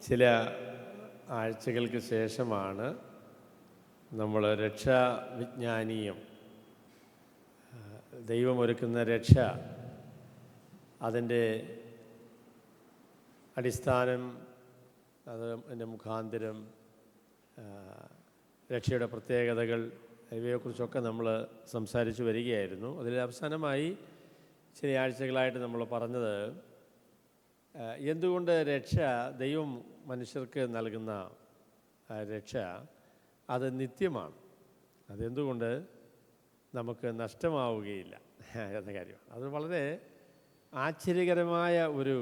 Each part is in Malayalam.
ചില ആഴ്ചകൾക്ക് ശേഷമാണ് നമ്മൾ രക്ഷാവിജ്ഞാനീയം, ദൈവമൊരുക്കുന്ന രക്ഷ, അതിൻ്റെ അടിസ്ഥാനം, അതിൻ്റെ മുഖാന്തരം, രക്ഷയുടെ പ്രത്യേകതകൾ, ഇവയെക്കുറിച്ചൊക്കെ നമ്മൾ സംസാരിച്ചു വരികയായിരുന്നു. അതിൽ അവസാനമായി ചില ആഴ്ചകളായിട്ട് നമ്മൾ പറഞ്ഞത് എന്തുകൊണ്ട് രക്ഷ, ദൈവം മനുഷ്യർക്ക് നൽകുന്ന രക്ഷ അത് നിത്യമാണ്, അതെന്തുകൊണ്ട് നമുക്ക് നഷ്ടമാവുകയില്ല എന്ന കാര്യം. അത് വളരെ ആശ്ചര്യകരമായ ഒരു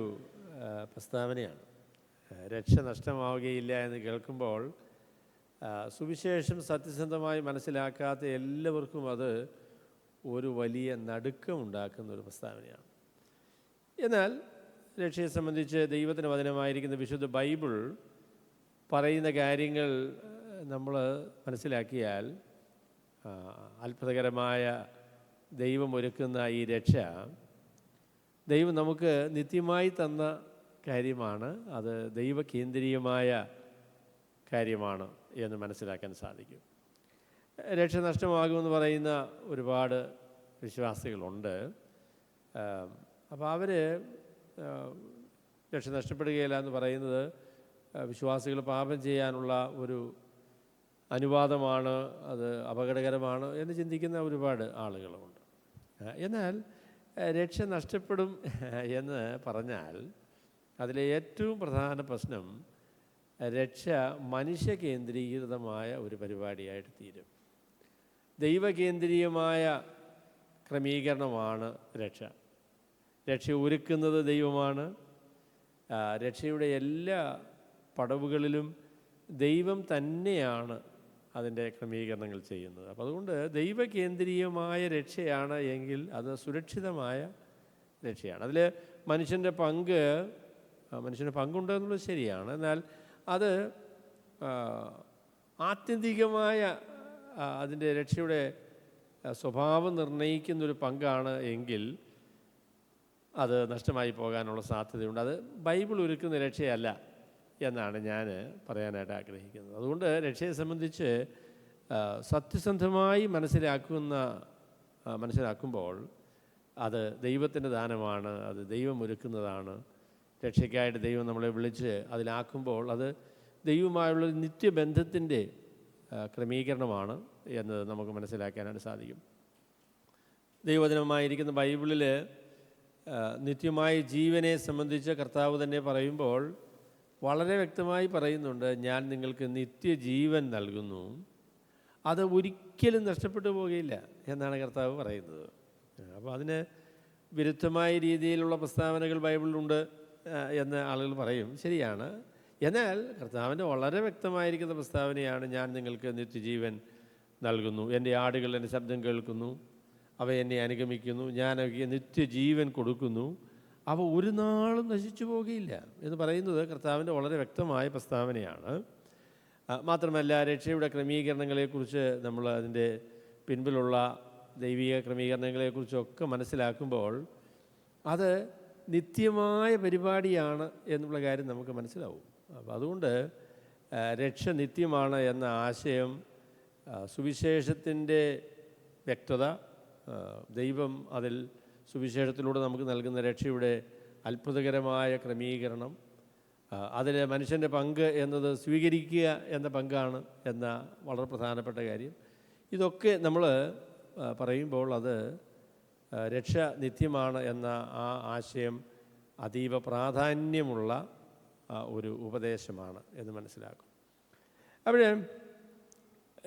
പ്രസ്താവനയാണ്. രക്ഷ നഷ്ടമാവുകയില്ല എന്ന് കേൾക്കുമ്പോൾ സുവിശേഷം സത്യസന്ധമായി മനസ്സിലാക്കാത്ത എല്ലാവർക്കും അത് ഒരു വലിയ നടുക്കമുണ്ടാക്കുന്ന ഒരു പ്രസ്താവനയാണ്. എന്നാൽ രക്ഷയെ സംബന്ധിച്ച് ദൈവത്തിന് വചനമായിരിക്കുന്ന വിശുദ്ധ ബൈബിൾ പറയുന്ന കാര്യങ്ങൾ നമ്മൾ മനസ്സിലാക്കിയാൽ അത്ഭുതകരമായ ദൈവം ഒരുക്കുന്ന ഈ രക്ഷ ദൈവം നമുക്ക് നിത്യമായി തന്ന കാര്യമാണ്. അത് ദൈവകേന്ദ്രീയമായ കാര്യമാണ് എന്ന് മനസ്സിലാക്കാൻ സാധിക്കും. രക്ഷ നഷ്ടമാകുമെന്ന് പറയുന്ന ഒരുപാട് വിശ്വാസികളുണ്ട്. അപ്പോൾ അവർ രക്ഷ നഷ്ടപ്പെടുകയില്ല എന്ന് പറയുന്നത് വിശ്വാസികൾ പാപം ചെയ്യാനുള്ള ഒരു അനുവാദമാണ്, അത് അപകടകരമാണ് എന്ന് ചിന്തിക്കുന്ന ഒരുപാട് ആളുകളുമുണ്ട്. എന്നാൽ രക്ഷ നഷ്ടപ്പെടും എന്ന് പറഞ്ഞാൽ അതിലെ ഏറ്റവും പ്രധാന പ്രശ്നം രക്ഷ മനുഷ്യ കേന്ദ്രീകൃതമായ ഒരു പരിപാടിയായിട്ട് തീരും. ദൈവകേന്ദ്രീയമായ ക്രമീകരണമാണ് രക്ഷ. രക്ഷ ഒരുക്കുന്നത് ദൈവമാണ്. രക്ഷയുടെ എല്ലാ പടവുകളിലും ദൈവം തന്നെയാണ് അതിൻ്റെ ക്രമീകരണങ്ങൾ ചെയ്യുന്നത്. അപ്പോൾ അതുകൊണ്ട് ദൈവകേന്ദ്രീയമായ രക്ഷയാണ് എങ്കിൽ അത് സുരക്ഷിതമായ രക്ഷയാണ്. അതിൽ മനുഷ്യൻ്റെ പങ്കുണ്ട് എന്നുള്ളത് ശരിയാണ്. എന്നാൽ അത് ആത്യന്തികമായ അതിൻ്റെ രക്ഷയുടെ സ്വഭാവം നിർണ്ണയിക്കുന്നൊരു പങ്കാണ് എങ്കിൽ അത് നഷ്ടമായി പോകാനുള്ള സാധ്യതയുണ്ട്. അത് ബൈബിൾ ഒരുക്കുന്ന രക്ഷയല്ല എന്നാണ് ഞാൻ പറയാനായിട്ട് ആഗ്രഹിക്കുന്നത്. അതുകൊണ്ട് രക്ഷയെ സംബന്ധിച്ച് സത്യസന്ധമായി മനസ്സിലാക്കുമ്പോൾ അത് ദൈവത്തിൻ്റെ ദാനമാണ്, അത് ദൈവം ഒരുക്കുന്നതാണ്. രക്ഷയ്ക്കായിട്ട് ദൈവം നമ്മളെ വിളിച്ച് അതിലാക്കുമ്പോൾ അത് ദൈവവുമായുള്ള നിത്യബന്ധത്തിൻ്റെ ക്രമീകരണമാണ് എന്ന് നമുക്ക് മനസ്സിലാക്കാനായിട്ട് സാധിക്കും. ദൈവവചനമായിരിക്കുന്ന ബൈബിളിൽ നിത്യമായ ജീവനെ സംബന്ധിച്ച് കർത്താവ് തന്നെ പറയുമ്പോൾ വളരെ വ്യക്തമായി പറയുന്നുണ്ട്, ഞാൻ നിങ്ങൾക്ക് നിത്യജീവൻ നൽകുന്നു, അത് ഒരിക്കലും നഷ്ടപ്പെട്ടു പോകുകയില്ല എന്നാണ് കർത്താവ് പറയുന്നത്. അപ്പോൾ അതിന് വിരുദ്ധമായ രീതിയിലുള്ള പ്രസ്താവനകൾ ബൈബിളിലുണ്ട് എന്ന് ആളുകൾ പറയും, ശരിയാണ്. എന്നാൽ കർത്താവിൻ്റെ വളരെ വ്യക്തമായിരിക്കുന്ന പ്രസ്താവനയാണ്, ഞാൻ നിങ്ങൾക്ക് നിത്യജീവൻ നൽകുന്നു, എൻ്റെ ആടുകൾ എൻ്റെ ശബ്ദം കേൾക്കുന്നു, അവ എന്നെ അനുഗമിക്കുന്നു, ഞാൻ അവയ്ക്ക് നിത്യജീവൻ കൊടുക്കുന്നു, അവ ഒരു നാളും നശിച്ചു പോകുകയില്ല എന്ന് പറയുന്നത് കർത്താവിൻ്റെ വളരെ വ്യക്തമായ പ്രസ്താവനയാണ്. മാത്രമല്ല രക്ഷയുടെ ക്രമീകരണങ്ങളെക്കുറിച്ച് നമ്മൾ അതിൻ്റെ പിൻപിലുള്ള ദൈവിക ക്രമീകരണങ്ങളെക്കുറിച്ചൊക്കെ മനസ്സിലാക്കുമ്പോൾ അത് നിത്യമായ പരിപാടിയാണ് എന്നുള്ള കാര്യം നമുക്ക് മനസ്സിലാവും. അപ്പോൾ അതുകൊണ്ട് രക്ഷ നിത്യമാണ് എന്ന ആശയം, സുവിശേഷത്തിൻ്റെ വ്യക്തത, ദൈവം അതിൽ സുവിശേഷത്തിലൂടെ നമുക്ക് നൽകുന്ന രക്ഷയുടെ അത്ഭുതകരമായ ക്രമീകരണം, അതിൽ മനുഷ്യൻ്റെ പങ്ക് എന്നത് സ്വീകരിക്കുക എന്ന പങ്കാണ് എന്ന വളരെ പ്രധാനപ്പെട്ട കാര്യം, ഇതൊക്കെ നമ്മൾ പറയുമ്പോൾ അത് രക്ഷ നിത്യമാണ് എന്ന ആ ആശയം അതീവ പ്രാധാന്യമുള്ള ഒരു ഉപദേശമാണ് എന്ന് മനസ്സിലാക്കും. അവിടെ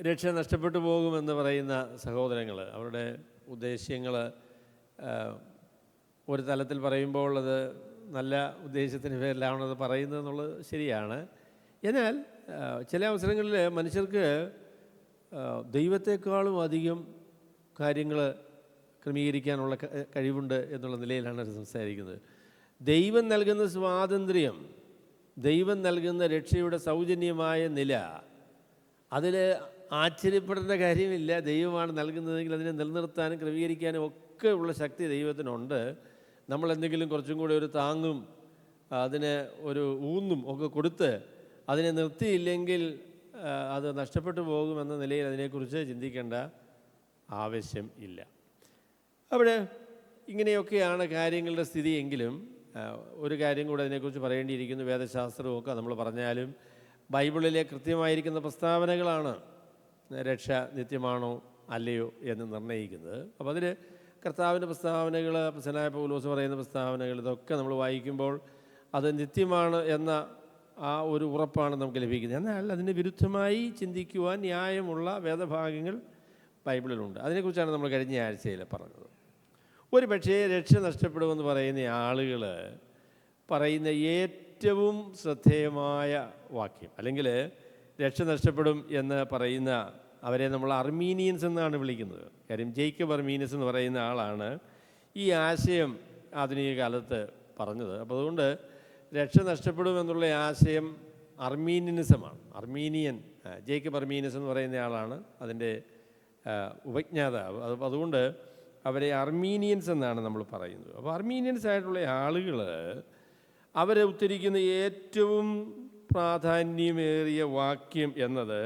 രക്ഷ നഷ്ടപ്പെട്ടു പോകുമെന്ന് പറയുന്ന സഹോദരങ്ങൾ അവരുടെ ഉദ്ദേശ്യങ്ങൾ ഒരു തലത്തിൽ പറയുമ്പോൾ അത് നല്ല ഉദ്ദേശത്തിന് പേരിലാണത് പറയുന്നത് എന്നുള്ളത് ശരിയാണ്. എന്നാൽ ചില അവസരങ്ങളിൽ മനുഷ്യർക്ക് ദൈവത്തെക്കാളും അധികം കാര്യങ്ങൾ ക്രമീകരിക്കാനുള്ള കഴിവുണ്ട് എന്നുള്ള നിലയിലാണ് അത് സംസാരിക്കുന്നത്. ദൈവം നൽകുന്ന സ്വാതന്ത്ര്യം, ദൈവം നൽകുന്ന രക്ഷയുടെ സൗജന്യമായ നില, അതിൽ ആശ്ചര്യപ്പെടേണ്ട കാര്യമില്ല. ദൈവമാണ് നൽകുന്നതെങ്കിൽ അതിനെ നിലനിർത്താനും ക്രമീകരിക്കാനും ഒക്കെ ഉള്ള ശക്തി ദൈവത്തിനുണ്ട്. നമ്മളെന്തെങ്കിലും കുറച്ചും കൂടെ ഒരു താങ്ങും അതിന് ഒരു ഊന്നും ഒക്കെ കൊടുത്ത് അതിനെ നിർത്തിയില്ലെങ്കിൽ അത് നഷ്ടപ്പെട്ടു പോകുമെന്ന നിലയിൽ അതിനെക്കുറിച്ച് ചിന്തിക്കേണ്ട ആവശ്യം ഇല്ല. അവിടെ ഇങ്ങനെയൊക്കെയാണ് കാര്യങ്ങളുടെ സ്ഥിതിയെങ്കിലും ഒരു കാര്യം കൂടെ അതിനെക്കുറിച്ച് പറയേണ്ടിയിരിക്കുന്നു. വേദശാസ്ത്രമൊക്കെ നമ്മൾ പറഞ്ഞാലും ബൈബിളിലെ കൃത്യമായിരിക്കുന്ന പ്രസ്താവനകളാണ് രക്ഷ നിത്യമാണോ അല്ലയോ എന്ന് നിർണ്ണയിക്കുന്നത്. അപ്പോൾ അതിൽ കർത്താവിൻ്റെ പ്രസ്താവനകൾ, അപ്പോസ്തലനായ പൗലോസ് പറയുന്ന പ്രസ്താവനകൾ, ഇതൊക്കെ നമ്മൾ വായിക്കുമ്പോൾ അത് നിത്യമാണ് എന്ന ആ ഒരു ഉറപ്പാണ് നമുക്ക് ലഭിക്കുന്നത്. എന്നാൽ അതിന് വിരുദ്ധമായി ചിന്തിക്കുവാൻ ന്യായമുള്ള വേദഭാഗങ്ങൾ ബൈബിളിലുണ്ട്. അതിനെക്കുറിച്ചാണ് നമ്മൾ കഴിഞ്ഞ ആഴ്ചയിൽ പറഞ്ഞത്. ഒരു പക്ഷേ രക്ഷ നഷ്ടപ്പെടുമെന്ന് പറയുന്ന ആളുകൾ പറയുന്ന ഏറ്റവും ശ്രദ്ധേയമായ വാക്യം, അല്ലെങ്കിൽ രക്ഷ നഷ്ടപ്പെടും എന്ന് പറയുന്ന അവരെ നമ്മൾ അർമീനിയൻസ് എന്നാണ് വിളിക്കുന്നത്. കാര്യം ജേക്കബ് അർമീനിയൻസ് എന്ന് പറയുന്ന ആളാണ് ഈ ആശയം ആധുനിക കാലത്ത് പറഞ്ഞത്. അപ്പോൾ അതുകൊണ്ട് രക്ഷ നഷ്ടപ്പെടുമെന്നുള്ള ആശയം അർമീനിയനിസമാണ്. ജേക്കബ് അർമീനിയസ് എന്ന് പറയുന്ന ആളാണ് അതിൻ്റെ ഉപജ്ഞാതാവ്. അതുകൊണ്ട് അവരെ അർമീനിയൻസ് എന്നാണ് നമ്മൾ പറയുന്നത്. അപ്പോൾ അർമീനിയൻസ് ആയിട്ടുള്ള ആളുകൾ അവരെ ഉദ്ധരിക്കുന്ന ഏറ്റവും പ്രാധാന്യമേറിയ വാക്യം എന്നത്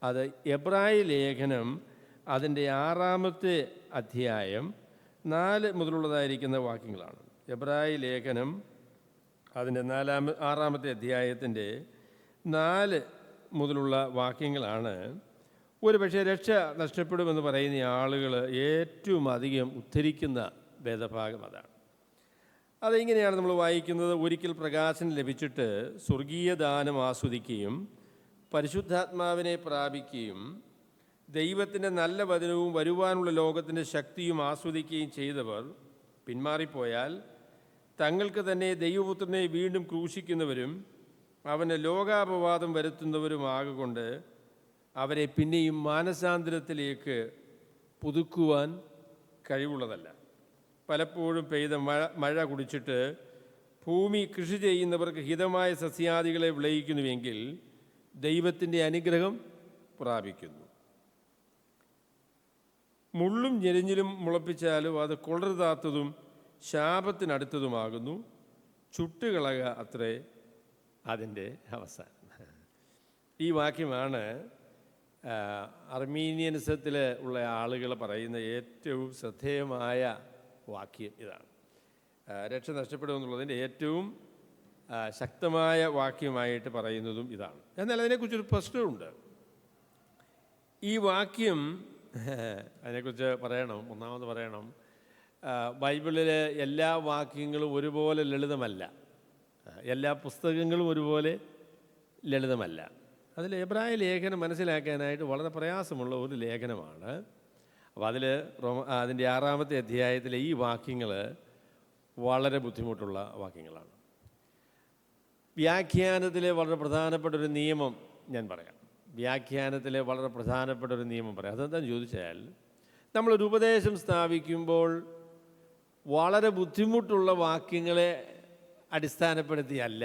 അത് എബ്രായ ലേഖനം അതിൻ്റെ 6-ാമത്തെ അധ്യായം 4 മുതലുള്ളതായിരിക്കുന്ന വാക്യങ്ങളാണ്. എബ്രായ ലേഖനം അതിൻ്റെ 6-ാമത്തെ അധ്യായത്തിൻ്റെ 4 മുതലുള്ള വാക്യങ്ങളാണ് ഒരു പക്ഷേ രക്ഷ നഷ്ടപ്പെടുമെന്ന് പറയുന്ന ആളുകൾ ഏറ്റവും അധികം ഉദ്ധരിക്കുന്ന വേദഭാഗം അതാണ്. അതിങ്ങനെയാണ് നമ്മൾ വായിക്കുന്നത്: ഒരിക്കൽ പ്രകാശനം ലഭിച്ചിട്ട് സ്വർഗീയ ദാനം ആസ്വദിക്കുകയും പരിശുദ്ധാത്മാവിനെ പ്രാപിക്കുകയും ദൈവത്തിൻ്റെ നല്ല വചനവും വരുവാനുള്ള ലോകത്തിൻ്റെ ശക്തിയും ആസ്വദിക്കുകയും ചെയ്തവർ പിന്മാറിപ്പോയാൽ തങ്ങൾക്ക് തന്നെ ദൈവപുത്രനെ വീണ്ടും ക്രൂശിക്കുന്നവരും അവന് ലോകാപവാദം വരുത്തുന്നവരുമാകൊണ്ട് അവരെ പിന്നെയും മാനസാന്തരത്തിലേക്ക് പുതുക്കുവാൻ കഴിവുള്ളതല്ല. പലപ്പോഴും പെയ്ത മഴ കുടിച്ചിട്ട് ഭൂമി കൃഷി ചെയ്യുന്നവർക്ക് ഹിതമായ സസ്യാദികളെ വിളയിക്കുന്നുവെങ്കിൽ ദൈവത്തിൻ്റെ അനുഗ്രഹം പ്രാപിക്കുന്നു. മുള്ളും ഞെരിഞ്ഞിലും മുളപ്പിച്ചാലും അത് കൊള്ളരുതാത്തതും ശാപത്തിനടുത്തതുമാകുന്നു. ചുട്ടുകളക അത്രേ അതിൻ്റെ അവസാനം. ഈ വാക്യമാണ് അർമീനിയനിസത്തിൽ ഉള്ള ആളുകൾ പറയുന്ന ഏറ്റവും ശ്രദ്ധേയമായ വാക്യം. ഇതാണ് രക്ഷ നഷ്ടപ്പെടുമെന്നുള്ളതിൻ്റെ ഏറ്റവും ശക്തമായ വാക്യമായിട്ട് പറയുന്നതും ഇതാണ്. എന്നാൽ അതിനെക്കുറിച്ചൊരു പ്രശ്നമുണ്ട്. ഈ വാക്യം അതിനെക്കുറിച്ച് ഒന്നാമത് പറയണം, ബൈബിളിലെ എല്ലാ വാക്യങ്ങളും ഒരുപോലെ ലളിതമല്ല, എല്ലാ പുസ്തകങ്ങളും ഒരുപോലെ ലളിതമല്ല. അതിൽ എബ്രായ ലേഖനം മനസ്സിലാക്കാനായിട്ട് വളരെ പ്രയാസമുള്ള ഒരു ലേഖനമാണ്. അപ്പോൾ അതിൻ്റെ 6-ാമത്തെ അധ്യായത്തിലെ ഈ വാക്യങ്ങൾ വളരെ ബുദ്ധിമുട്ടുള്ള വാക്യങ്ങളാണ്. വ്യാഖ്യാനത്തിലെ വളരെ പ്രധാനപ്പെട്ടൊരു നിയമം ഞാൻ പറയാം. അതെന്താണെന്ന് ചോദിച്ചാൽ, നമ്മളൊരു ഉപദേശം സ്ഥാപിക്കുമ്പോൾ വളരെ ബുദ്ധിമുട്ടുള്ള വാക്യങ്ങളെ അടിസ്ഥാനപ്പെടുത്തിയല്ല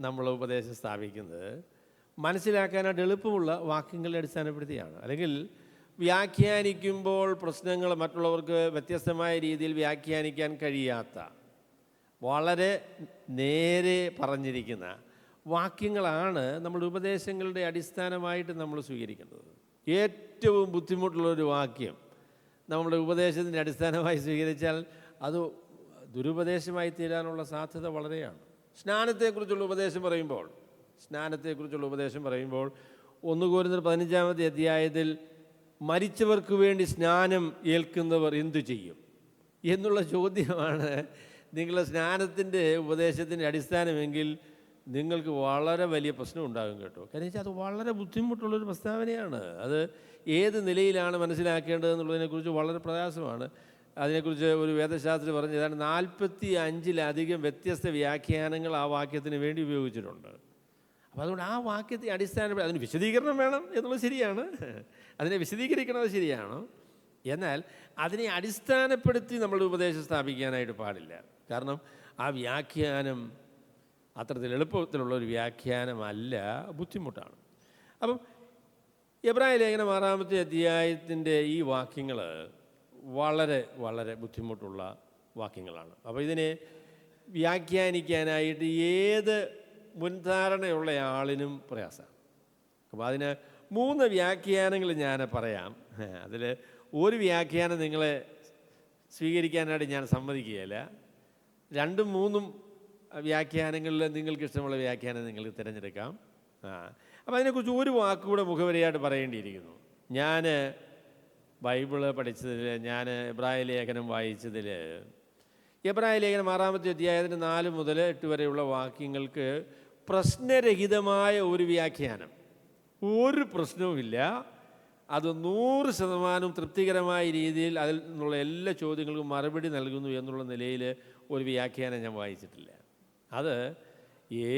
നമ്മൾ ഉപദേശം സ്ഥാപിക്കുന്നത്, മനസ്സിലാക്കാനായിട്ട് എളുപ്പമുള്ള വാക്യങ്ങളെ അടിസ്ഥാനപ്പെടുത്തിയാണ്. അല്ലെങ്കിൽ വ്യാഖ്യാനിക്കുമ്പോൾ പ്രശ്നങ്ങൾ മറ്റുള്ളവർക്ക് വ്യത്യസ്തമായ രീതിയിൽ വ്യാഖ്യാനിക്കാൻ കഴിയാത്ത വളരെ നേരെ പറഞ്ഞിരിക്കുന്ന വാക്യങ്ങളാണ് നമ്മുടെ ഉപദേശങ്ങളുടെ അടിസ്ഥാനമായിട്ട് നമ്മൾ സ്വീകരിക്കേണ്ടത്. ഏറ്റവും ബുദ്ധിമുട്ടുള്ളൊരു വാക്യം നമ്മുടെ ഉപദേശത്തിൻ്റെ അടിസ്ഥാനമായി സ്വീകരിച്ചാൽ അത് ദുരുപദേശമായി തീരാനുള്ള സാധ്യത വളരെയാണ്. സ്നാനത്തെക്കുറിച്ചുള്ള ഉപദേശം പറയുമ്പോൾ 1 കൊരിന്ത്യർ 15-ാമത്തെ അധ്യായത്തിൽ മരിച്ചവർക്ക് വേണ്ടി സ്നാനം ഏൽക്കുന്നവർ എന്തു ചെയ്യും എന്നുള്ള ചോദ്യമാണ് നിങ്ങളുടെ സ്നാനത്തിൻ്റെ ഉപദേശത്തിൻ്റെ അടിസ്ഥാനമെങ്കിൽ നിങ്ങൾക്ക് വളരെ വലിയ പ്രശ്നം ഉണ്ടാകും കേട്ടോ. കാരണം വെച്ചാൽ അത് വളരെ ബുദ്ധിമുട്ടുള്ളൊരു പ്രസ്താവനയാണ്. അത് ഏത് നിലയിലാണ് മനസ്സിലാക്കേണ്ടതെന്നുള്ളതിനെക്കുറിച്ച് വളരെ പ്രയാസമാണ്. അതിനെക്കുറിച്ച് ഒരു വേദശാസ്ത്രി പറഞ്ഞ് ഏതാണ്ട് 45-ലധികം വ്യത്യസ്ത വ്യാഖ്യാനങ്ങൾ ആ വാക്യത്തിന് വേണ്ടി ഉപയോഗിച്ചിട്ടുണ്ട്. അപ്പോൾ അതുകൊണ്ട് ആ വാക്യത്തെ അടിസ്ഥാനപ്പെടുത്തി അതിന് വിശദീകരണം വേണം എന്നുള്ളത് ശരിയാണ്, അതിനെ വിശദീകരിക്കണത് ശരിയാണ്. എന്നാൽ അതിനെ അടിസ്ഥാനപ്പെടുത്തി നമ്മൾ ഉപദേശം സ്ഥാപിക്കാനായിട്ട് പാടില്ല. കാരണം ആ വ്യാഖ്യാനം അത്തരത്തിൽ എളുപ്പത്തിലുള്ള ഒരു വ്യാഖ്യാനമല്ല, ബുദ്ധിമുട്ടാണ്. അപ്പം എബ്രായ ലേഖനം 6-ാമത്തെ അധ്യായത്തിൻ്റെ ഈ വാക്യങ്ങൾ വളരെ വളരെ ബുദ്ധിമുട്ടുള്ള വാക്യങ്ങളാണ്. അപ്പോൾ ഇതിനെ വ്യാഖ്യാനിക്കാനായിട്ട് ഏത് മുൻധാരണയുള്ള ആളിനും പ്രയാസമാണ്. അപ്പോൾ അതിന് 3 വ്യാഖ്യാനങ്ങൾ ഞാൻ പറയാം. അതിൽ ഒരു വ്യാഖ്യാനം നിങ്ങളെ സ്വീകരിക്കാനായിട്ട് ഞാൻ സമ്മതിക്കുകയില്ല. 2, 3 വ്യാഖ്യാനങ്ങളിൽ നിങ്ങൾക്ക് ഇഷ്ടമുള്ള വ്യാഖ്യാനം നിങ്ങൾക്ക് തിരഞ്ഞെടുക്കാം. അപ്പോൾ അതിനെക്കുറിച്ച് ഒരു വാക്കുകൂടെ മുഖവരിയായിട്ട് പറയേണ്ടിയിരിക്കുന്നു. ഞാൻ ബൈബിള് പഠിച്ചതിൽ, ഞാൻ എബ്രായ ലേഖനം വായിച്ചതിൽ, എബ്രായ ലേഖനം 6-ാമത്തെ അധ്യായത്തിന് 4 മുതൽ 8 വരെയുള്ള വാക്യങ്ങൾക്ക് പ്രശ്നരഹിതമായ ഒരു വ്യാഖ്യാനം, ഒരു പ്രശ്നവുമില്ല. അത് 100% തൃപ്തികരമായ രീതിയിൽ അതിൽ നിന്നുള്ള എല്ലാ ചോദ്യങ്ങൾക്കും മറുപടി നൽകുന്നു എന്നുള്ള നിലയിൽ ഒരു വ്യാഖ്യാനം ഞാൻ വായിച്ചിട്ടില്ല. അത്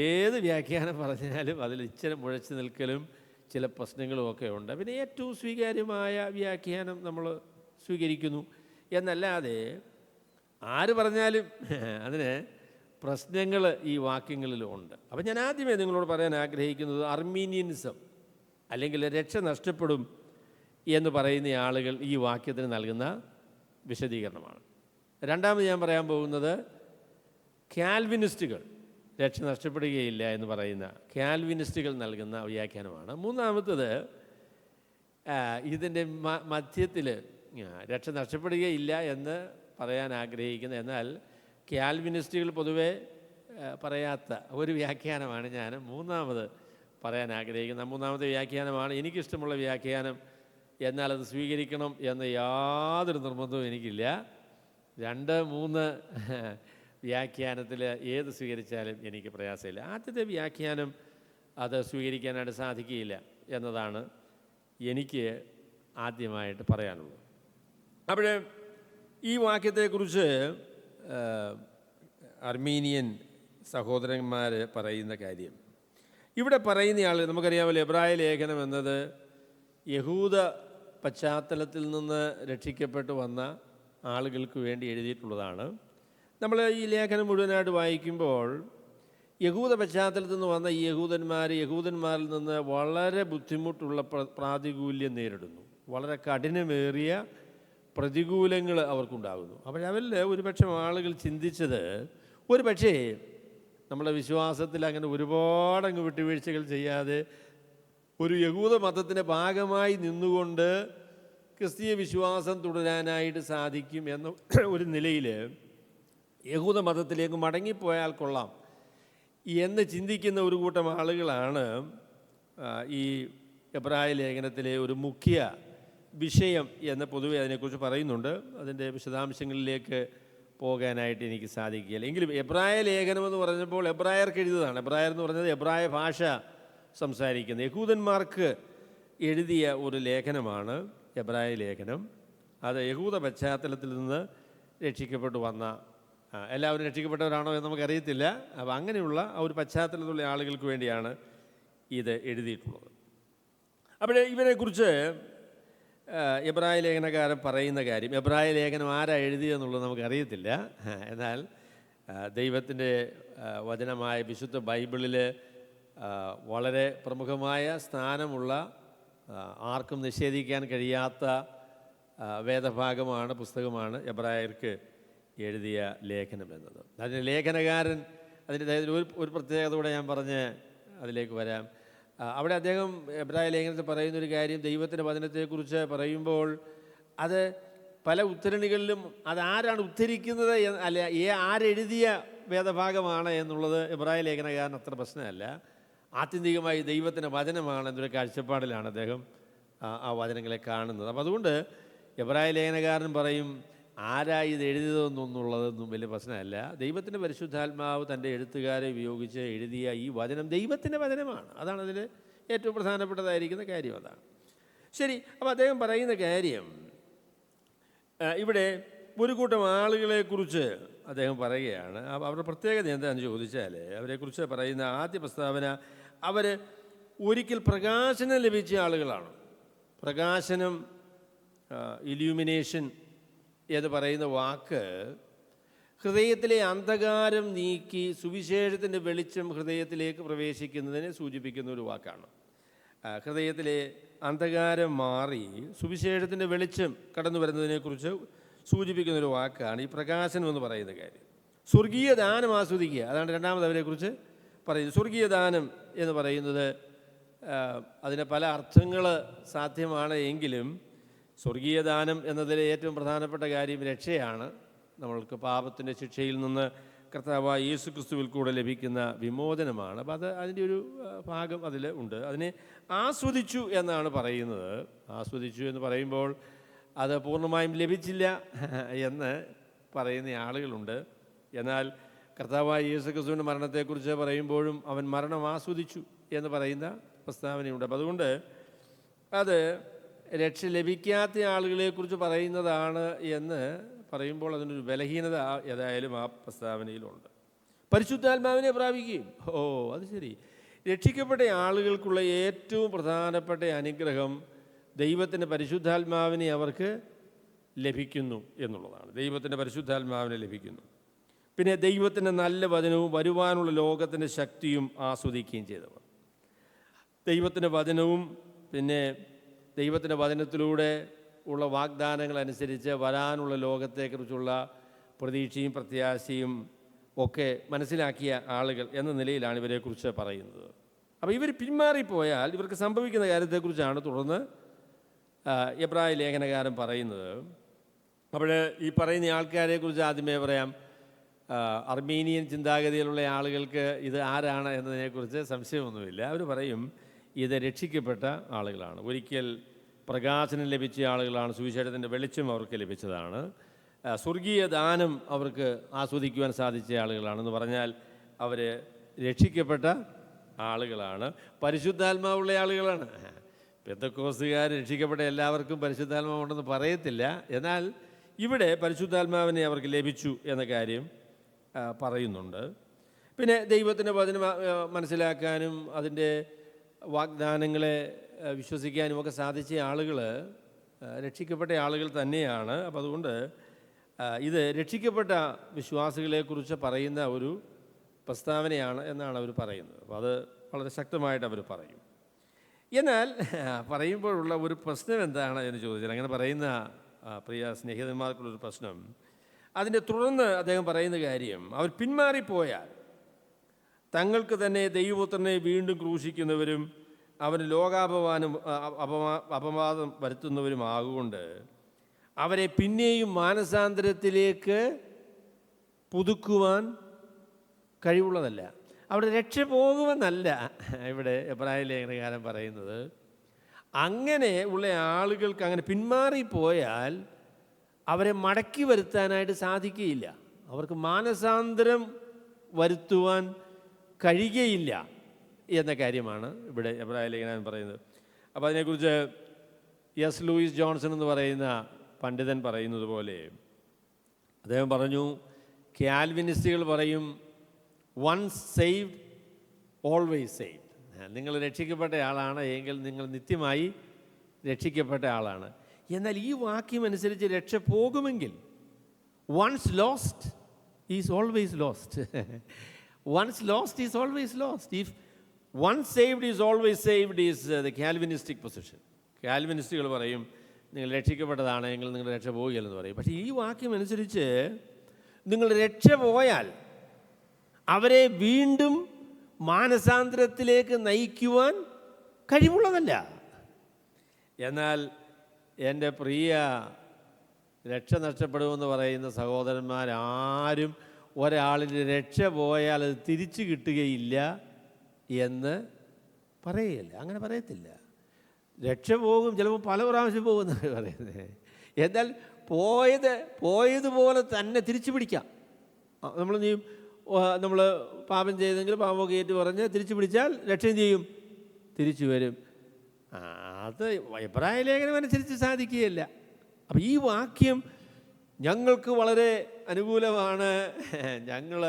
ഏത് വ്യാഖ്യാനം പറഞ്ഞാലും അതിൽ ഇച്ചിരി മുഴച്ചു നിൽക്കലും ചില പ്രശ്നങ്ങളും ഒക്കെ ഉണ്ട്. പിന്നെ ഏറ്റവും സ്വീകാര്യമായ വ്യാഖ്യാനം നമ്മൾ സ്വീകരിക്കുന്നു എന്നല്ലാതെ ആര് പറഞ്ഞാലും അതിന് പ്രശ്നങ്ങൾ ഈ വാക്യങ്ങളിലുണ്ട്. അപ്പം ഞാൻ ആദ്യമേ നിങ്ങളോട് പറയാൻ ആഗ്രഹിക്കുന്നത് അർമീനിയനിസം അല്ലെങ്കിൽ രക്ഷ നഷ്ടപ്പെടും എന്ന് പറയുന്ന ആളുകൾ ഈ വാക്യത്തിന് നൽകുന്ന വിശദീകരണമാണ്. രണ്ടാമത് ഞാൻ പറയാൻ പോകുന്നത് കാൽവിനിസ്റ്റുകൾ രക്ഷ നഷ്ടപ്പെടുകയില്ല എന്ന് പറയുന്ന കാൽവിനിസ്റ്റുകൾ നൽകുന്ന വ്യാഖ്യാനമാണ്. മൂന്നാമത്തത് ഇതിൻ്റെ മധ്യത്തിൽ രക്ഷ നഷ്ടപ്പെടുകയില്ല എന്ന് പറയാൻ ആഗ്രഹിക്കുന്ന, എന്നാൽ കാൽവിനിസ്റ്റുകൾ പൊതുവെ പറയാത്ത ഒരു വ്യാഖ്യാനമാണ് ഞാൻ മൂന്നാമത് പറയാൻ ആഗ്രഹിക്കുന്നത്. മൂന്നാമത്തെ വ്യാഖ്യാനമാണ് എനിക്കിഷ്ടമുള്ള വ്യാഖ്യാനം. എന്നാൽ അത് സ്വീകരിക്കണം എന്ന യാതൊരു നിർബന്ധവും എനിക്കില്ല. 2, 3 വ്യാഖ്യാനത്തിൽ ഏത് സ്വീകരിച്ചാലും എനിക്ക് പ്രയാസമില്ല. ആദ്യത്തെ വ്യാഖ്യാനം അത് സ്വീകരിക്കാനായിട്ട് സാധിക്കുകയില്ല എന്നതാണ് എനിക്ക് ആദ്യമായിട്ട് പറയാനുള്ളത്. അപ്പോൾ ഈ വാക്യത്തെക്കുറിച്ച് അർമീനിയൻ സഹോദരന്മാർ പറയുന്ന കാര്യം, ഇവിടെ പറയുന്ന ആൾ, നമുക്കറിയാമല്ലോ എബ്രായ ലേഖനം എന്നത് യഹൂദ പശ്ചാത്തലത്തിൽ നിന്ന് രക്ഷിക്കപ്പെട്ടു വന്ന ആളുകൾക്ക് വേണ്ടി എഴുതിയിട്ടുള്ളതാണ്. നമ്മൾ ഈ ലേഖനം മുഴുവനായിട്ട് വായിക്കുമ്പോൾ യഹൂദ പശ്ചാത്തലത്തിൽ നിന്ന് വന്ന ഈ യഹൂദന്മാരിൽ നിന്ന് വളരെ ബുദ്ധിമുട്ടുള്ള പ്രാതികൂല്യം നേരിടുന്നു. വളരെ കഠിനമേറിയ പ്രതികൂലങ്ങൾ അവർക്കുണ്ടാകുന്നു. അപ്പോഴവരിൽ ഒരുപക്ഷെ ആളുകൾ ചിന്തിച്ചത്, ഒരു പക്ഷേ നമ്മുടെ വിശ്വാസത്തിൽ അങ്ങനെ ഒരുപാടങ്ങ് വിട്ടുവീഴ്ചകൾ ചെയ്യാതെ ഒരു യഹൂദ മതത്തിൻ്റെ ഭാഗമായി നിന്നുകൊണ്ട് ക്രിസ്തീയ വിശ്വാസം തുടരാനായിട്ട് സാധിക്കും എന്ന ഒരു നിലയിൽ യഹൂദ മതത്തിലേക്ക് മടങ്ങിപ്പോയാൽ കൊള്ളാം എന്ന് ചിന്തിക്കുന്ന ഒരു കൂട്ടം ആളുകളാണ് ഈ എബ്രായ ലേഖനത്തിലെ ഒരു മുഖ്യ വിഷയം എന്ന് പൊതുവെ അതിനെക്കുറിച്ച് പറയുന്നുണ്ട്. അതിൻ്റെ വിശദാംശങ്ങളിലേക്ക് പോകാനായിട്ട് എനിക്ക് സാധിക്കുകയില്ല. എങ്കിലും എബ്രായ ലേഖനം എന്ന് പറഞ്ഞപ്പോൾ എബ്രായർക്ക് എഴുതിയതാണ്. എബ്രായർ എന്ന് പറഞ്ഞത് എബ്രായ ഭാഷ സംസാരിക്കുന്ന യഹൂദന്മാർക്ക് എഴുതിയ ഒരു ലേഖനമാണ് എബ്രായ ലേഖനം. അത് യഹൂദ പശ്ചാത്തലത്തിൽ നിന്ന് രക്ഷിക്കപ്പെട്ടു വന്ന, എല്ലാവരും രക്ഷിക്കപ്പെട്ടവരാണോ എന്ന് നമുക്കറിയത്തില്ല, അപ്പോൾ അങ്ങനെയുള്ള ഒരു പശ്ചാത്തലത്തിലുള്ള ആളുകൾക്ക് വേണ്ടിയാണ് ഇത് എഴുതിയിട്ടുള്ളത്. അപ്പോൾ ഇവരെക്കുറിച്ച് എബ്രായ ലേഖനക്കാരൻ പറയുന്ന കാര്യം, എബ്രായ ലേഖനം ആരാ എഴുതിയെന്നുള്ളത് നമുക്കറിയത്തില്ല. എന്നാൽ ദൈവത്തിൻ്റെ വചനമായ വിശുദ്ധ ബൈബിളിൽ വളരെ പ്രമുഖമായ സ്ഥാനമുള്ള, ആർക്കും നിഷേധിക്കാൻ കഴിയാത്ത വേദഭാഗമാണ്, പുസ്തകമാണ് എബ്രായർക്ക് എഴുതിയ ലേഖനം എന്നത്. അതിന് ലേഖനകാരൻ, അതിൻ്റെ ഒരു പ്രത്യേകത കൂടെ ഞാൻ പറഞ്ഞ് അതിലേക്ക് വരാം. അവിടെ അദ്ദേഹം എബ്രായ ലേഖനത്തിൽ പറയുന്നൊരു കാര്യം, ദൈവത്തിൻ്റെ വചനത്തെക്കുറിച്ച് പറയുമ്പോൾ അത് പല ഉദ്ധരണികളിലും അതാരാണ് ഉദ്ധരിക്കുന്നത് അല്ല ആരെഴുതിയ വേദഭാഗമാണ് എന്നുള്ളത് എബ്രായ ലേഖനകാരൻ അത്ര പ്രശ്നമല്ല. ആത്യന്തികമായി ദൈവത്തിൻ്റെ വചനമാണ് എന്നൊരു കാഴ്ചപ്പാടിലാണ് അദ്ദേഹം ആ വചനങ്ങളെ കാണുന്നത്. അപ്പം അതുകൊണ്ട് എബ്രായ ലേഖനകാരൻ പറയും ആരാ ഇത് എഴുതിയതെന്നുള്ളതൊന്നും വലിയ പ്രശ്നമല്ല. ദൈവത്തിൻ്റെ പരിശുദ്ധാത്മാവ് തൻ്റെ എഴുത്തുകാരെ ഉപയോഗിച്ച് എഴുതിയ ഈ വചനം ദൈവത്തിൻ്റെ വചനമാണ്. അതാണ് അതിൽ ഏറ്റവും പ്രധാനപ്പെട്ടതായിരിക്കുന്ന കാര്യം. അതാണ് ശരി. അപ്പോൾ അദ്ദേഹം പറയുന്ന കാര്യം, ഇവിടെ ഒരു കൂട്ടം ആളുകളെക്കുറിച്ച് അദ്ദേഹം പറയുകയാണ്. അവരുടെ പ്രത്യേകത എന്താണെന്ന് ചോദിച്ചാൽ, അവരെക്കുറിച്ച് പറയുന്ന ആദ്യ പ്രസ്താവന, അവർ ഒരിക്കൽ പ്രകാശനം ലഭിച്ച ആളുകളാണ്. പ്രകാശനം, ഇല്യൂമിനേഷൻ എന്ന് പറയുന്ന വാക്ക് ഹൃദയത്തിലെ അന്ധകാരം നീക്കി സുവിശേഷത്തിൻ്റെ വെളിച്ചം ഹൃദയത്തിലേക്ക് പ്രവേശിക്കുന്നതിനെ സൂചിപ്പിക്കുന്ന ഒരു വാക്കാണ്. ഹൃദയത്തിലെ അന്ധകാരം മാറി സുവിശേഷത്തിൻ്റെ വെളിച്ചം കടന്നു വരുന്നതിനെക്കുറിച്ച് സൂചിപ്പിക്കുന്നൊരു വാക്കാണ് ഈ പ്രകാശനം എന്ന് പറയുന്ന കാര്യം. സ്വർഗീയ ദാനം ആസ്വദിക്കുക. അതാണ് രണ്ടാമത് അവരെക്കുറിച്ച് പറയുന്നത്. സ്വർഗീയ ദാനം എന്ന് പറയുന്നത് അതിന് പല അർത്ഥങ്ങൾ സാധ്യമാണ് എങ്കിലും സ്വർഗീയ ദാനം എന്നതിലെ ഏറ്റവും പ്രധാനപ്പെട്ട കാര്യം രക്ഷയാണ്. നമ്മൾക്ക് പാപത്തിൻ്റെ ശിക്ഷയിൽ നിന്ന് കർത്താവായ യേശു ക്രിസ്തുവിൽ കൂടെ ലഭിക്കുന്ന വിമോചനമാണ്. അപ്പോൾ അതിൻ്റെ ഒരു ഭാഗം അതിൽ ഉണ്ട്. അതിനെ ആസ്വദിച്ചു എന്നാണ് പറയുന്നത്. ആസ്വദിച്ചു എന്ന് പറയുമ്പോൾ അത് പൂർണ്ണമായും ലഭിച്ചില്ല എന്ന് പറയുന്ന ആളുകളുണ്ട്. എന്നാൽ കർത്താവായ യേശു ക്രിസ്തുവിൻ്റെ മരണത്തെക്കുറിച്ച് പറയുമ്പോഴും അവൻ മരണം ആസ്വദിച്ചു എന്ന് പറയുന്ന പ്രസ്താവനയുണ്ട്. അപ്പം അതുകൊണ്ട് അത് രക്ഷ ലഭിക്കാത്ത ആളുകളെക്കുറിച്ച് പറയുന്നതാണ് എന്ന് പറയുമ്പോൾ അതിനൊരു ബലഹീനത ഏതായാലും ആ പ്രസ്താവനയിലുണ്ട്. പരിശുദ്ധാത്മാവിനെ പ്രാപിക്കുകയും, അത് ശരി, രക്ഷിക്കപ്പെട്ട ആളുകൾക്കുള്ള ഏറ്റവും പ്രധാനപ്പെട്ട അനുഗ്രഹം ദൈവത്തിൻ്റെ പരിശുദ്ധാത്മാവിനെ അവർക്ക് ലഭിക്കുന്നു എന്നുള്ളതാണ്. ദൈവത്തിൻ്റെ പരിശുദ്ധാത്മാവിനെ ലഭിക്കുന്നു. പിന്നെ ദൈവത്തിൻ്റെ നല്ല വചനവും വരുവാനുള്ള ലോകത്തിൻ്റെ ശക്തിയും ആസ്വദിക്കുകയും ചെയ്തവർ. ദൈവത്തിൻ്റെ വചനവും പിന്നെ ദൈവത്തിൻ്റെ വചനത്തിലൂടെ ഉള്ള വാഗ്ദാനങ്ങൾ അനുസരിച്ച് വരാനുള്ള ലോകത്തെക്കുറിച്ചുള്ള പ്രതീക്ഷയും പ്രത്യാശയും ഒക്കെ മനസ്സിലാക്കിയ ആളുകൾ എന്ന നിലയിലാണ് ഇവരെക്കുറിച്ച് പറയുന്നത്. അപ്പോൾ ഇവർ പിന്മാറിപ്പോയാൽ ഇവർക്ക് സംഭവിക്കുന്ന കാര്യത്തെക്കുറിച്ചാണ് തുടർന്ന് എബ്രായ ലേഖനകാരൻ പറയുന്നത്. അപ്പോൾ ഈ പറയുന്ന ആൾക്കാരെക്കുറിച്ച് ആദ്യമേ പറയാം. അർമീനിയൻ ചിന്താഗതിയിലുള്ള ആളുകൾക്ക് ഇത് ആരാണ് എന്നതിനെക്കുറിച്ച് സംശയമൊന്നുമില്ല. അവർ പറയും ഇത് രക്ഷിക്കപ്പെട്ട ആളുകളാണ്, ഒരിക്കൽ പ്രകാശനം ലഭിച്ച ആളുകളാണ്, സുവിശേഷത്തിൻ്റെ വെളിച്ചം അവർക്ക് ലഭിച്ചതാണ്, സ്വർഗീയ ദാനം അവർക്ക് ആസ്വദിക്കുവാൻ സാധിച്ച ആളുകളാണെന്ന് പറഞ്ഞാൽ അവർ രക്ഷിക്കപ്പെട്ട ആളുകളാണ്, പരിശുദ്ധാത്മാവുള്ള ആളുകളാണ്. പെന്തക്കോസ്തുകാർ രക്ഷിക്കപ്പെട്ട എല്ലാവർക്കും പരിശുദ്ധാത്മാവുണ്ടെന്ന് പറയത്തില്ല. എന്നാൽ ഇവിടെ പരിശുദ്ധാത്മാവിനെ അവർക്ക് ലഭിച്ചു എന്ന കാര്യം പറയുന്നുണ്ട്. പിന്നെ ദൈവത്തിൻ്റെ വചനം മനസ്സിലാക്കാനും അതിൻ്റെ വാഗ്ദാനങ്ങളെ വിശ്വസിക്കാനും ഒക്കെ സാധിച്ച ആളുകൾ രക്ഷിക്കപ്പെട്ട ആളുകൾ തന്നെയാണ്. അപ്പോൾ അതുകൊണ്ട് ഇത് രക്ഷിക്കപ്പെട്ട വിശ്വാസികളെക്കുറിച്ച് പറയുന്ന ഒരു പ്രസ്താവനയാണ് എന്നാണ് അവർ പറയുന്നത്. അപ്പോൾ അത് വളരെ ശക്തമായിട്ട് അവർ പറയും. എന്നാൽ പറയുമ്പോഴുള്ള ഒരു പ്രശ്നം എന്താണ് എന്ന് ചോദിച്ചാൽ, അങ്ങനെ പറയുന്ന പ്രിയ സ്നേഹിതന്മാർക്കുള്ളൊരു പ്രശ്നം, അതിൻ്റെ തുടർന്ന് അദ്ദേഹം പറയുന്ന കാര്യം, അവർ പിന്മാറിപ്പോയാൽ തങ്ങൾക്ക് തന്നെ ദൈവപുത്രനെ വീണ്ടും ക്രൂശിക്കുന്നവരും അവന് ലോകാപമാനം അപവാദം വരുത്തുന്നവരുമാകൊണ്ട് അവരെ പിന്നെയും മാനസാന്തരത്തിലേക്ക് പുതുക്കുവാൻ കഴിവുള്ളതല്ല. അവിടെ രക്ഷ പോകുമെന്നല്ല ഇവിടെ എബ്രായ ലേഖനകാരൻ പറയുന്നത്. അങ്ങനെ ഉള്ള ആളുകൾക്ക് അങ്ങനെ പിന്മാറിപ്പോയാൽ അവരെ മടക്കി വരുത്താനായിട്ട് സാധിക്കുകയില്ല. അവർക്ക് മാനസാന്തരം വരുത്തുവാൻ കഴിയുകയില്ല എന്ന കാര്യമാണ് ഇവിടെ എബ്രായ ലേഖനകാരൻ പറയുന്നത്. അപ്പോൾ അതിനെക്കുറിച്ച് എസ് ലൂയിസ് ജോൺസൺ എന്ന് പറയുന്ന പണ്ഡിതൻ പറയുന്നത് പോലെ അദ്ദേഹം പറഞ്ഞു, കാൽവിനിസ്റ്റുകൾ പറയും വൺസ് സേവ്ഡ് ഓൾവേസ് സേവ്ഡ്. നിങ്ങൾ രക്ഷിക്കപ്പെട്ട ആളാണ് എങ്കിൽ നിങ്ങൾ നിത്യമായി രക്ഷിക്കപ്പെട്ട ആളാണ്. എന്നാൽ ഈ വാക്യം അനുസരിച്ച് രക്ഷ പോകുമെങ്കിൽ once lost is always lost. Once lost is always lost. If once saved is always saved is the Calvinistic position. കാൽവിനിസ്റ്റുകൾ പറയും നിങ്ങൾ രക്ഷിക്കപ്പെട്ടതാണെങ്കിൽ നിങ്ങൾ രക്ഷ പോവുകയില്ലെന്ന് പറയും. പക്ഷേ ഈ വാക്യം അനുസരിച്ച് നിങ്ങൾ രക്ഷ പോയാൽ അവരെ വീണ്ടും മാനസാന്തരത്തിലേക്ക് നയിക്കുവാൻ കഴിവുള്ളതല്ല. എന്നാൽ എൻ്റെ പ്രിയ രക്ഷ നഷ്ടപ്പെടുമെന്ന് പറയുന്ന സഹോദരന്മാരാരും ഒരാളിൻ്റെ രക്ഷ പോയാൽ അത് തിരിച്ചു കിട്ടുകയില്ല എന്ന് പറയില്ല. അങ്ങനെ പറയത്തില്ല. രക്ഷ പോകും, ചിലപ്പോൾ പല പ്രാവശ്യം പോകുമെന്നാണ് പറയുന്നത്. എന്നാൽ പോയതുപോലെ തന്നെ തിരിച്ചു പിടിക്കാം. നമ്മൾ പാപം ചെയ്തെങ്കിൽ പാപമൊക്കെ ഏറ്റു പറഞ്ഞ് തിരിച്ചു പിടിച്ചാൽ രക്ഷയും ചെയ്യും, തിരിച്ചു വരും. അത് എബ്രായ ലേഖനം അനുസരിച്ച് സാധിക്കുകയില്ല. അപ്പം ഈ വാക്യം ഞങ്ങൾക്ക് വളരെ അനുകൂലമാണ്. ഞങ്ങൾ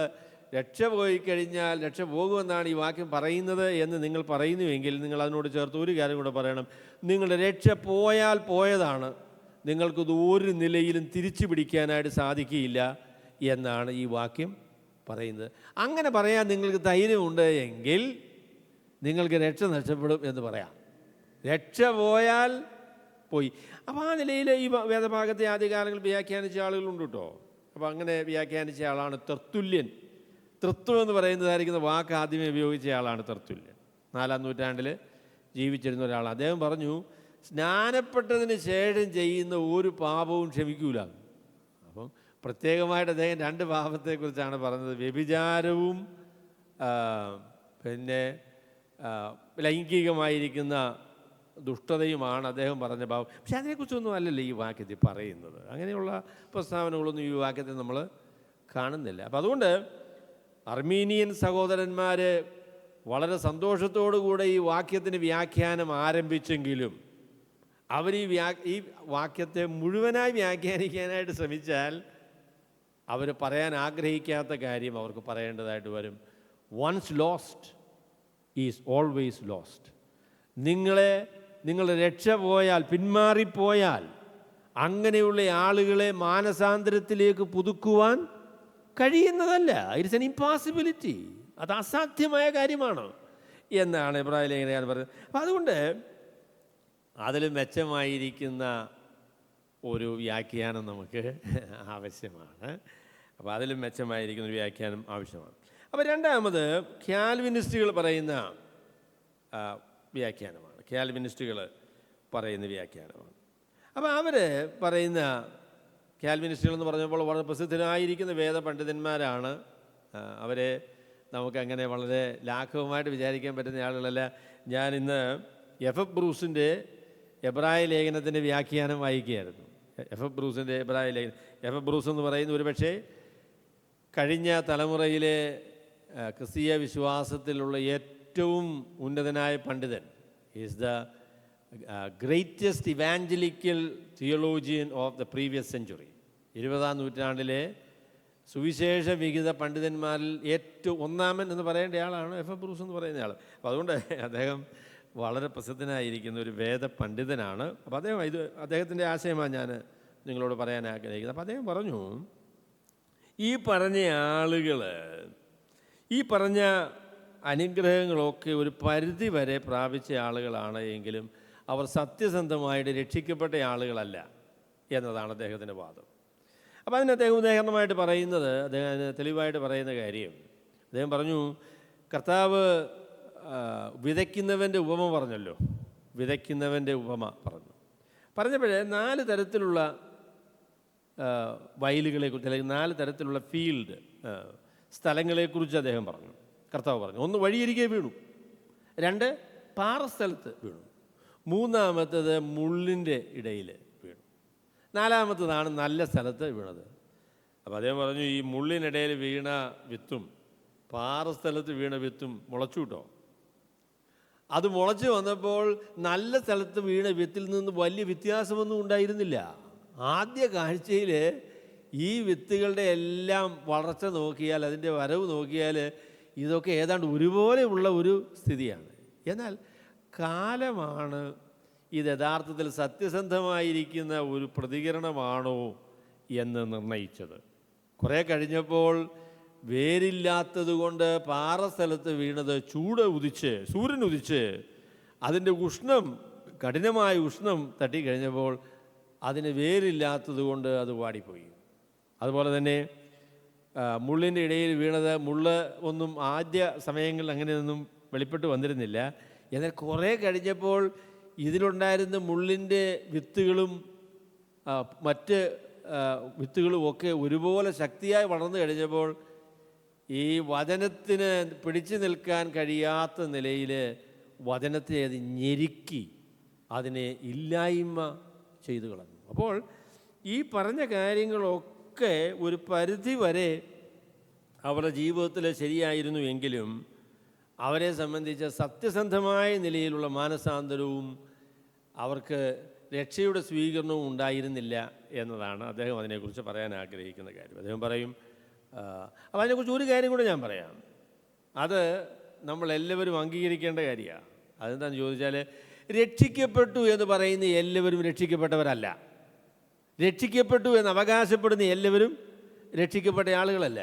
രക്ഷ പോയി കഴിഞ്ഞാൽ രക്ഷ പോകുമെന്നാണ് ഈ വാക്യം പറയുന്നത് എന്ന് നിങ്ങൾ പറയുന്നുവെങ്കിൽ നിങ്ങൾ അതിനോട് ചേർത്ത് ഒരു കാര്യം കൂടെ പറയണം. നിങ്ങളുടെ രക്ഷ പോയാൽ പോയതാണ്, നിങ്ങൾക്കത് ഒരു നിലയിലും തിരിച്ചു പിടിക്കാനായിട്ട് സാധിക്കുകയില്ല എന്നാണ് ഈ വാക്യം പറയുന്നത്. അങ്ങനെ പറയാൻ നിങ്ങൾക്ക് ധൈര്യമുണ്ട് എങ്കിൽ നിങ്ങൾക്ക് രക്ഷ നഷ്ടപ്പെടും എന്ന് പറയാം. രക്ഷ പോയാൽ പോയി. അപ്പോൾ ആ നിലയിൽ ഈ വേദഭാഗത്തെ ആദ്യകാലങ്ങളിൽ വ്യാഖ്യാനിച്ച ആളുകളുണ്ട് കേട്ടോ. അപ്പോൾ അങ്ങനെ വ്യാഖ്യാനിച്ച ആളാണ് തെർത്തുല്യൻ. തൃത്വം എന്ന് പറയുന്നതായിരിക്കുന്ന വാക്ക് ആദ്യമേ ഉപയോഗിച്ച ആളാണ് തെർത്തുല്യൻ. 4-ാം നൂറ്റാണ്ടിൽ ജീവിച്ചിരുന്ന ഒരാളാണ്. അദ്ദേഹം പറഞ്ഞു, സ്നാനപ്പെട്ടതിന് ശേഷം ചെയ്യുന്ന ഒരു പാപവും ക്ഷമിക്കൂല. അപ്പം പ്രത്യേകമായിട്ട് അദ്ദേഹം 2 പാപത്തെക്കുറിച്ചാണ് പറഞ്ഞത്. വ്യഭിചാരവും പിന്നെ ലൈംഗികമായിരിക്കുന്ന ദുഷ്ടതയുമാണ് അദ്ദേഹം പറഞ്ഞ പാപം. പക്ഷെ അതിനെക്കുറിച്ചൊന്നും അല്ലല്ലോ ഈ വാക്യത്തിൽ പറയുന്നത്. അങ്ങനെയുള്ള പ്രസ്താവനകളൊന്നും ഈ വാക്യത്തിൽ നമ്മൾ കാണുന്നില്ല. അപ്പം അതുകൊണ്ട് അർമീനിയൻ സഹോദരന്മാർ വളരെ സന്തോഷത്തോടുകൂടെ ഈ വാക്യത്തിന് വ്യാഖ്യാനം ആരംഭിച്ചെങ്കിലും അവർ ഈ വാക്യത്തെ മുഴുവനായി വ്യാഖ്യാനിക്കാനായിട്ട് ശ്രമിച്ചാൽ അവർ പറയാൻ ആഗ്രഹിക്കാത്ത കാര്യം അവർക്ക് പറയേണ്ടതായിട്ട് വരും. Once lost is always lost. നിങ്ങളുടെ രക്ഷ പോയാൽ, പിന്മാറിപ്പോയാൽ, അങ്ങനെയുള്ള ആളുകളെ മാനസാന്തരത്തിലേക്ക് പുതുക്കുവാൻ കഴിയുന്നതല്ല. It's an impossibility. അത് അസാധ്യമായ കാര്യമാണ് എന്നാണ് എബ്രായ ലേഖനകാരൻ പറയുന്നത്. അപ്പം അതുകൊണ്ട് അതിൽ മെച്ചമായിരിക്കുന്ന ഒരു വ്യാഖ്യാനം നമുക്ക് ആവശ്യമാണ്. അപ്പോൾ അതിലും മെച്ചമായിരിക്കുന്ന ഒരു വ്യാഖ്യാനം ആവശ്യമാണ്. അപ്പോൾ രണ്ടാമത് കാൽവിനിസ്റ്റുകൾ പറയുന്ന വ്യാഖ്യാനമാണ്. കാൽവിനിസ്റ്റുകൾ പറയുന്ന വ്യാഖ്യാനമാണ്. അപ്പോൾ അവർ പറയുന്ന കാൽവിനിസ്റ്റുകൾ എന്ന് പറഞ്ഞപ്പോൾ വളരെ പ്രസിദ്ധരായിരിക്കുന്ന വേദപണ്ഡിതന്മാരാണ്. അവരെ നമുക്കങ്ങനെ വളരെ ലാഘവമായിട്ട് വിചാരിക്കാൻ പറ്റുന്ന ആളുകളല്ല. ഞാനിന്ന് എഫ് ബ്രൂസിൻ്റെ എബ്രായ ലേഖനത്തിൻ്റെ വ്യാഖ്യാനം വായിക്കുകയായിരുന്നു. എഫ് ബ്രൂസിൻ്റെ എബ്രായ ലേഖനം. എഫ് ബ്രൂസ് എന്ന് പറയുന്ന ഒരു പക്ഷേ കഴിഞ്ഞ തലമുറയിലെ ക്രിസ്തീയ വിശ്വാസത്തിലുള്ള ഏറ്റവും ഉന്നതനായ പണ്ഡിതൻ. Is the greatest evangelical theologian of the previous century. 20-ാം നൂറ്റാണ്ടിലെ സുവിശേഷ വിഹിത പണ്ഡിതന്മാരിൽ ഏറ്റവും ഒന്നാമൻ എന്ന് പറയേണ്ട ആളാണ് എഫ് ബ്രൂസ് എന്ന് പറയുന്ന ആൾ. അപ്പോൾ അതുകൊണ്ട് അദ്ദേഹം വളരെ പ്രസിദ്ധനായിരിക്കുന്ന ഒരു വേദ പണ്ഡിതനാണ്. അപ്പോൾ അദ്ദേഹത്തിൻ്റെ ആശയമാണ് ഞാൻ നിങ്ങളോട് പറയാൻ ആഗ്രഹിക്കുന്നത്. അപ്പോൾ അദ്ദേഹം പറഞ്ഞു, ഈ പറഞ്ഞ ആളുകൾ ഈ പറഞ്ഞ അനുഗ്രഹങ്ങളൊക്കെ ഒരു പരിധി വരെ പ്രാപിച്ച ആളുകളാണ് എങ്കിലും അവർ സത്യസന്ധമായിട്ട് രക്ഷിക്കപ്പെട്ട ആളുകളല്ല എന്നതാണ് അദ്ദേഹത്തിൻ്റെ വാദം. അപ്പോൾ അതിന് അദ്ദേഹം ഉദാഹരണമായിട്ട് പറയുന്നത്, അദ്ദേഹം തെളിവായിട്ട് പറയുന്ന കാര്യം, അദ്ദേഹം പറഞ്ഞു, കർത്താവ് വിതയ്ക്കുന്നവൻ്റെ ഉപമ പറഞ്ഞല്ലോ. വിതയ്ക്കുന്നവൻ്റെ ഉപമ പറഞ്ഞപ്പോഴേ 4 തരത്തിലുള്ള വയലുകളെക്കുറിച്ച്, അല്ലെങ്കിൽ 4 തരത്തിലുള്ള ഫീൽഡ് സ്ഥലങ്ങളെക്കുറിച്ച് അദ്ദേഹം പറഞ്ഞു. കർത്താവ് പറഞ്ഞു, 1 വഴിയരികെ വീണു, 2 പാറസ്ഥലത്ത് വീണു, 3-ാമത്തേത് മുള്ളിൻ്റെ ഇടയിൽ വീണു, 4-ാമത്തേതാണ് നല്ല സ്ഥലത്ത് വീണത്. അപ്പോൾ അദ്ദേഹം പറഞ്ഞു, ഈ മുള്ളിനിടയിൽ വീണ വിത്തും പാറസ്ഥലത്ത് വീണ വിത്തും മുളച്ചു കിട്ടോ. അത് മുളച്ച് വന്നപ്പോൾ നല്ല സ്ഥലത്ത് വീണ വിത്തിൽ നിന്ന് വലിയ വ്യത്യാസമൊന്നും ഉണ്ടായിരുന്നില്ല. ആദ്യ കാഴ്ചയിൽ ഈ വിത്തുകളുടെ എല്ലാം വളർച്ച നോക്കിയാൽ, അതിൻ്റെ വരവ് നോക്കിയാൽ ഇതൊക്കെ ഏതാണ്ട് ഒരുപോലെയുള്ള ഒരു സ്ഥിതിയാണ്. എന്നാൽ കാലമാണ് ഇത് യഥാർത്ഥത്തിൽ സത്യസന്ധമായിരിക്കുന്ന ഒരു പ്രതികരണമാണോ എന്ന് നിർണയിച്ചത്. കുറേ കഴിഞ്ഞപ്പോൾ വേരില്ലാത്തത് കൊണ്ട് പാറസ്ഥലത്ത് വീണത് സൂര്യൻ ഉദിച്ച് അതിൻ്റെ ഉഷ്ണം, കഠിനമായ ഉഷ്ണം തട്ടിക്കഴിഞ്ഞപ്പോൾ അതിന് വേരില്ലാത്തത് കൊണ്ട് അത് വാടിപ്പോയി. അതുപോലെ തന്നെ മുള്ളിൻ്റെ ഇടയിൽ വീണത്, മുള്ള് ഒന്നും ആദ്യ സമയങ്ങളിൽ അങ്ങനെയൊന്നും വെളിപ്പെട്ട് വന്നിരുന്നില്ല. എന്നാൽ കുറേ കഴിഞ്ഞപ്പോൾ ഇതിലുണ്ടായിരുന്ന മുള്ളിൻ്റെ വിത്തുകളും മറ്റ് വിത്തുകളും ഒക്കെ ഒരുപോലെ ശക്തിയായി വളർന്നു കഴിഞ്ഞപ്പോൾ ഈ വചനത്തിന് പിടിച്ചു നിൽക്കാൻ കഴിയാത്ത നിലയിൽ വചനത്തെ അത് ഞെരുക്കി അതിനെ ഇല്ലായ്മ ചെയ്തു കളഞ്ഞു. അപ്പോൾ ഈ പറഞ്ഞ കാര്യങ്ങളൊക്കെ ഒരു പരിധി വരെ അവരുടെ ജീവിതത്തിൽ ശരിയായിരുന്നു എങ്കിലും അവരെ സംബന്ധിച്ച് സത്യസന്ധമായ നിലയിലുള്ള മാനസാന്തരവും അവർക്ക് രക്ഷയുടെ സ്വീകരണവും ഉണ്ടായിരുന്നില്ല എന്നതാണ് അദ്ദേഹം അതിനെക്കുറിച്ച് പറയാൻ ആഗ്രഹിക്കുന്ന കാര്യം. അദ്ദേഹം പറയും, അപ്പോൾ അതിനെക്കുറിച്ച് ഒരു കാര്യം കൂടെ ഞാൻ പറയാം. അത് നമ്മളെല്ലാവരും അംഗീകരിക്കേണ്ട കാര്യമാണ്. അതെന്താണെന്ന് ചോദിച്ചാൽ, രക്ഷിക്കപ്പെട്ടു എന്ന് പറയുന്ന എല്ലാവരും രക്ഷിക്കപ്പെട്ടവരല്ല. രക്ഷിക്കപ്പെട്ടു എന്ന് അവകാശപ്പെടുന്ന എല്ലാവരും രക്ഷിക്കപ്പെട്ട ആളുകളല്ല.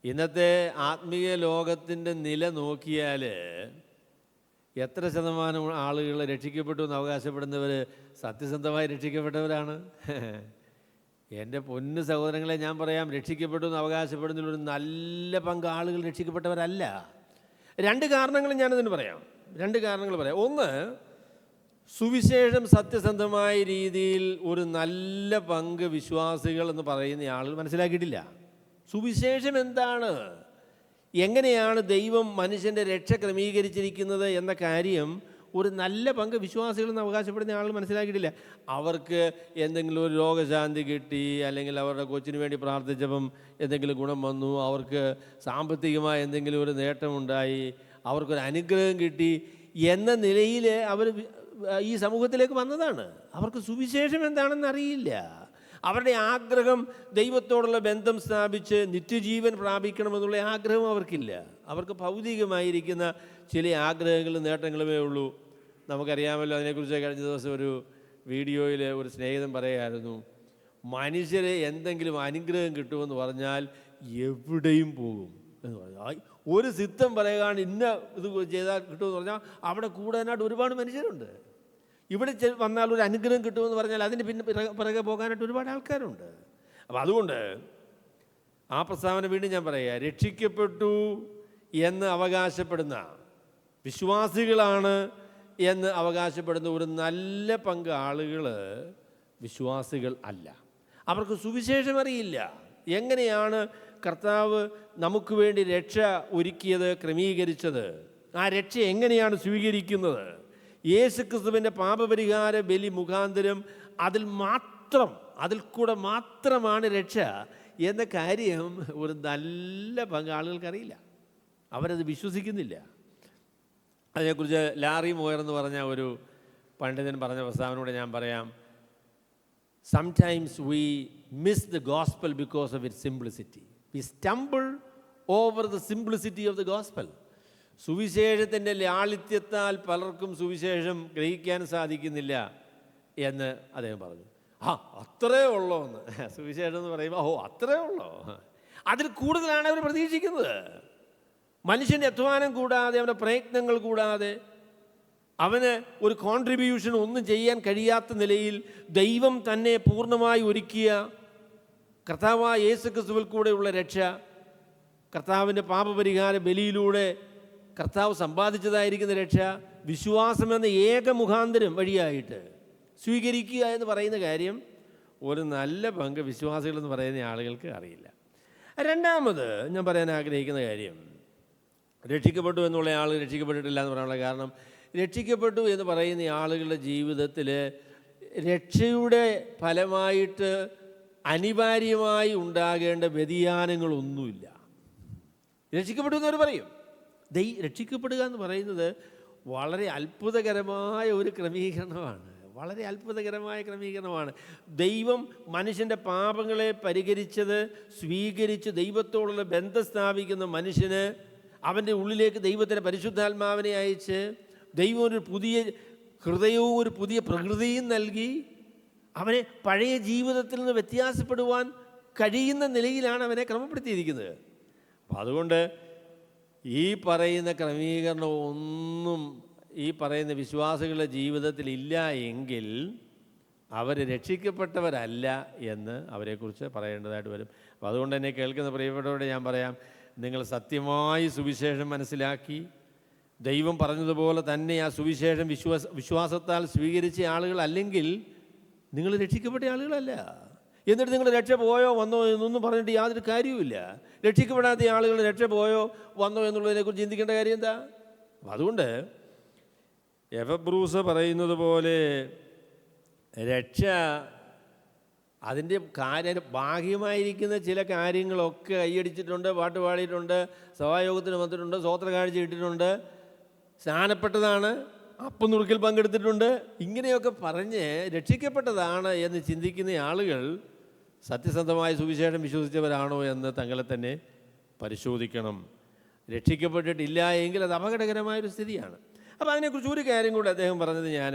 ഇന്നത്തെ ആത്മീയ ലോകത്തിൻ്റെ നില നോക്കിയാൽ എത്ര ശതമാനം ആളുകൾ രക്ഷിക്കപ്പെട്ടു എന്ന് അവകാശപ്പെടുന്നവർ സത്യസന്ധമായി രക്ഷിക്കപ്പെട്ടവരാണ്? എൻ്റെ പൊന്നു സഹോദരങ്ങളെ, ഞാൻ പറയാം, രക്ഷിക്കപ്പെട്ടു എന്ന് അവകാശപ്പെടുന്നതിലൊരു നല്ല പങ്ക് ആളുകൾ രക്ഷിക്കപ്പെട്ടവരല്ല. 2 കാരണങ്ങൾ ഞാനതിന് പറയാം. 2 കാരണങ്ങൾ പറയാം. ഒന്ന്, സുവിശേഷം സത്യസന്ധമായ രീതിയിൽ ഒരു നല്ല പങ്ക് വിശ്വാസികൾ എന്ന് പറയുന്ന ആളുകൾ മനസ്സിലാക്കിയിട്ടില്ല. സുവിശേഷം എന്താണ്, എങ്ങനെയാണ് ദൈവം മനുഷ്യൻ്റെ രക്ഷ ക്രമീകരിച്ചിരിക്കുന്നത് എന്ന കാര്യം ഒരു നല്ല പങ്ക് വിശ്വാസികളെന്ന് അവകാശപ്പെടുന്ന ആൾ മനസ്സിലാക്കിയിട്ടില്ല. അവർക്ക് എന്തെങ്കിലും ഒരു രോഗശാന്തി കിട്ടി, അല്ലെങ്കിൽ അവരുടെ കൊച്ചിന് വേണ്ടി പ്രാർത്ഥിച്ചപ്പം എന്തെങ്കിലും ഗുണം വന്നു, അവർക്ക് സാമ്പത്തികമായ എന്തെങ്കിലും ഒരു നേട്ടമുണ്ടായി, അവർക്കൊരു അനുഗ്രഹം കിട്ടി എന്ന നിലയിൽ അവർ ഈ സമൂഹത്തിലേക്ക് വന്നതാണ്. അവർക്ക് സുവിശേഷം എന്താണെന്ന് അറിയില്ല. അവരുടെ ആഗ്രഹം ദൈവത്തോടുള്ള ബന്ധം സ്ഥാപിച്ച് നിത്യജീവൻ പ്രാപിക്കണമെന്നുള്ള ആഗ്രഹം അവർക്കില്ല. അവർക്ക് ഭൗതികമായിരിക്കുന്ന ചില ആഗ്രഹങ്ങളും നേട്ടങ്ങളുമേ ഉള്ളൂ. നമുക്കറിയാമല്ലോ, അതിനെക്കുറിച്ച് കഴിഞ്ഞ ദിവസം ഒരു വീഡിയോയിൽ ഒരു സ്നേഹിതൻ പറയുമായിരുന്നു, മനുഷ്യരെ എന്തെങ്കിലും അനുഗ്രഹം കിട്ടുമെന്ന് പറഞ്ഞാൽ എവിടെയും പോകും എന്ന് പറഞ്ഞു. ഒരു സിദ്ധം പറയുകയാണ്, ഇന്ന ഇത് ചെയ്താൽ കിട്ടുമെന്ന് പറഞ്ഞാൽ അവിടെ കൂടാനായിട്ട് ഒരുപാട് മനുഷ്യരുണ്ട്. ഇവിടെ വന്നാൽ ഒരു അനുഗ്രഹം കിട്ടുമെന്ന് പറഞ്ഞാൽ അതിന് പിറകെ പോകാനായിട്ട് ഒരുപാട് ആൾക്കാരുണ്ട്. അപ്പം അതുകൊണ്ട് ആ പ്രസ്താവന വീണ്ടും ഞാൻ പറയുക, രക്ഷിക്കപ്പെട്ടു എന്ന് അവകാശപ്പെടുന്ന വിശ്വാസികളാണ് എന്ന് അവകാശപ്പെടുന്ന ഒരു നല്ല പങ്ക് ആളുകൾ വിശ്വാസികൾ അല്ല. അവർക്ക് സുവിശേഷം അറിയില്ല. എങ്ങനെയാണ് കർത്താവ് നമുക്ക് വേണ്ടി രക്ഷ ഒരുക്കിയത്, ക്രമീകരിച്ചത്, ആ രക്ഷ എങ്ങനെയാണ് സ്വീകരിക്കുന്നത്, യേശുക്രിസ്തുവിൻ്റെ പാപപരിഹാര ബലി മുഖാന്തരം അതിൽ കൂടെ മാത്രമാണ് രക്ഷ എന്ന കാര്യം ഒരു നല്ല പങ്ക് ആളുകൾക്കറിയില്ല. അവരത് വിശ്വസിക്കുന്നില്ല. അതിനെക്കുറിച്ച് ലാറി മോയർ എന്ന് പറഞ്ഞ ഒരു പണ്ഡിതൻ പറഞ്ഞ പ്രസ്താവനയോടെ ഞാൻ പറയാം, sometimes we miss the gospel because of its simplicity. We stumble over the simplicity of the gospel. സുവിശേഷത്തിൻ്റെ ലാളിത്യത്താൽ പലർക്കും സുവിശേഷം ഗ്രഹിക്കാൻ സാധിക്കുന്നില്ല എന്ന് അദ്ദേഹം പറഞ്ഞു. അത്രേ ഉള്ളോ എന്ന്. സുവിശേഷം എന്ന് പറയുമ്പോൾ അത്രേ ഉള്ളോ, അതിൽ കൂടുതലാണ് അവർ പ്രതീക്ഷിക്കുന്നത്. മനുഷ്യൻ്റെ അധ്വാനം കൂടാതെ, അവൻ്റെ പ്രയത്നങ്ങൾ കൂടാതെ, അവന് ഒരു കോൺട്രിബ്യൂഷൻ ഒന്നും ചെയ്യാൻ കഴിയാത്ത നിലയിൽ ദൈവം തന്നെ പൂർണ്ണമായി ഒരുക്കിയ കർത്താവായ യേശുക്രിസ്തുവിൽ കൂടെയുള്ള രക്ഷ, കർത്താവിൻ്റെ പാപപരിഹാര ബലിയിലൂടെ കർത്താവ് സമ്പാദിച്ചതായിരിക്കുന്ന രക്ഷ വിശ്വാസമെന്ന ഏക മുഖാന്തരം വഴിയായിട്ട് സ്വീകരിക്കുക എന്ന് പറയുന്ന കാര്യം ഒരു നല്ല പങ്ക് വിശ്വാസികളെന്ന് പറയുന്ന ആളുകൾക്ക് അറിയില്ല. രണ്ടാമത് ഞാൻ പറയാൻ ആഗ്രഹിക്കുന്ന കാര്യം, രക്ഷിക്കപ്പെട്ടു എന്നുള്ള ആൾ രക്ഷിക്കപ്പെട്ടിട്ടില്ല എന്ന് പറയാനുള്ള കാരണം, രക്ഷിക്കപ്പെട്ടു എന്ന് പറയുന്ന ആളുകളുടെ ജീവിതത്തിൽ രക്ഷയുടെ ഫലമായിട്ട് അനിവാര്യമായി ഉണ്ടാകേണ്ട വ്യതിയാനങ്ങളൊന്നുമില്ല. രക്ഷിക്കപ്പെട്ടു എന്നവർ പറയും. രക്ഷിക്കപ്പെടുക എന്ന് പറയുന്നത് വളരെ അത്ഭുതകരമായ ഒരു ക്രമീകരണമാണ്. വളരെ അത്ഭുതകരമായ ക്രമീകരണമാണ്. ദൈവം മനുഷ്യൻ്റെ പാപങ്ങളെ പരിഹരിച്ചത് സ്വീകരിച്ച് ദൈവത്തോടുള്ള ബന്ധം സ്ഥാപിക്കുന്ന മനുഷ്യന് അവൻ്റെ ഉള്ളിലേക്ക് ദൈവത്തിൻ്റെ പരിശുദ്ധാത്മാവിനെ അയച്ച് ദൈവം ഒരു പുതിയ ഹൃദയവും ഒരു പുതിയ പ്രകൃതിയും നൽകി അവനെ പഴയ ജീവിതത്തിൽ നിന്ന് വ്യത്യാസപ്പെടുവാൻ കഴിയുന്ന നിലയിലാണ് അവനെ ക്രമപ്പെടുത്തിയിരിക്കുന്നത്. അപ്പം അതുകൊണ്ട് ഈ പറയുന്ന ക്രമീകരണം ഒന്നും ഈ പറയുന്ന വിശ്വാസികളുടെ ജീവിതത്തിൽ ഇല്ല എങ്കിൽ അവർ രക്ഷിക്കപ്പെട്ടവരല്ല എന്ന് അവരെക്കുറിച്ച് പറയേണ്ടതായിട്ട് വരും. അപ്പോൾ അതുകൊണ്ട് തന്നെ കേൾക്കുന്ന പ്രിയപ്പെട്ടവരോട് ഞാൻ പറയാം, നിങ്ങൾ സത്യമായി സുവിശേഷം മനസ്സിലാക്കി ദൈവം പറഞ്ഞതുപോലെ തന്നെ ആ സുവിശേഷം വിശ്വാസത്താൽ സ്വീകരിച്ച ആളുകളല്ലെങ്കിൽ നിങ്ങൾ രക്ഷിക്കപ്പെട്ട ആളുകളല്ല. എന്നിട്ട് നിങ്ങൾ രക്ഷ പോയോ വന്നോ എന്നൊന്നും പറഞ്ഞിട്ട് യാതൊരു കാര്യവുമില്ല. രക്ഷിക്കപ്പെടാത്ത ആളുകൾ രക്ഷ പോയോ വന്നോ എന്നുള്ളതിനെക്കുറിച്ച് ചിന്തിക്കേണ്ട കാര്യം എന്താ? അതുകൊണ്ട് എഫബ്രൂസ് പറയുന്നത് പോലെ രക്ഷ അതിൻ്റെ ബാഹ്യമായിരിക്കുന്ന ചില കാര്യങ്ങളൊക്കെ കൈയടിച്ചിട്ടുണ്ട്, പാട്ട് പാടിയിട്ടുണ്ട്, സഭായോഗത്തിന് വന്നിട്ടുണ്ട്, സ്വോത്ര കാഴ്ച ഇട്ടിട്ടുണ്ട്, സ്നാനപ്പെട്ടതാണ്, അപ്പം നുറുക്കിൽ പങ്കെടുത്തിട്ടുണ്ട്, ഇങ്ങനെയൊക്കെ പറഞ്ഞ് രക്ഷിക്കപ്പെട്ടതാണ് എന്ന് ചിന്തിക്കുന്ന ആളുകൾ സത്യസന്ധമായ സുവിശേഷം വിശ്വസിച്ചവരാണോ എന്ന് തങ്ങളെ തന്നെ പരിശോധിക്കണം. രക്ഷിക്കപ്പെട്ടിട്ടില്ല എങ്കിൽ അത് അപകടകരമായൊരു സ്ഥിതിയാണ്. അപ്പോൾ അതിനെക്കുറിച്ച് ഒരു കാര്യം കൂടി അദ്ദേഹം പറഞ്ഞത് ഞാൻ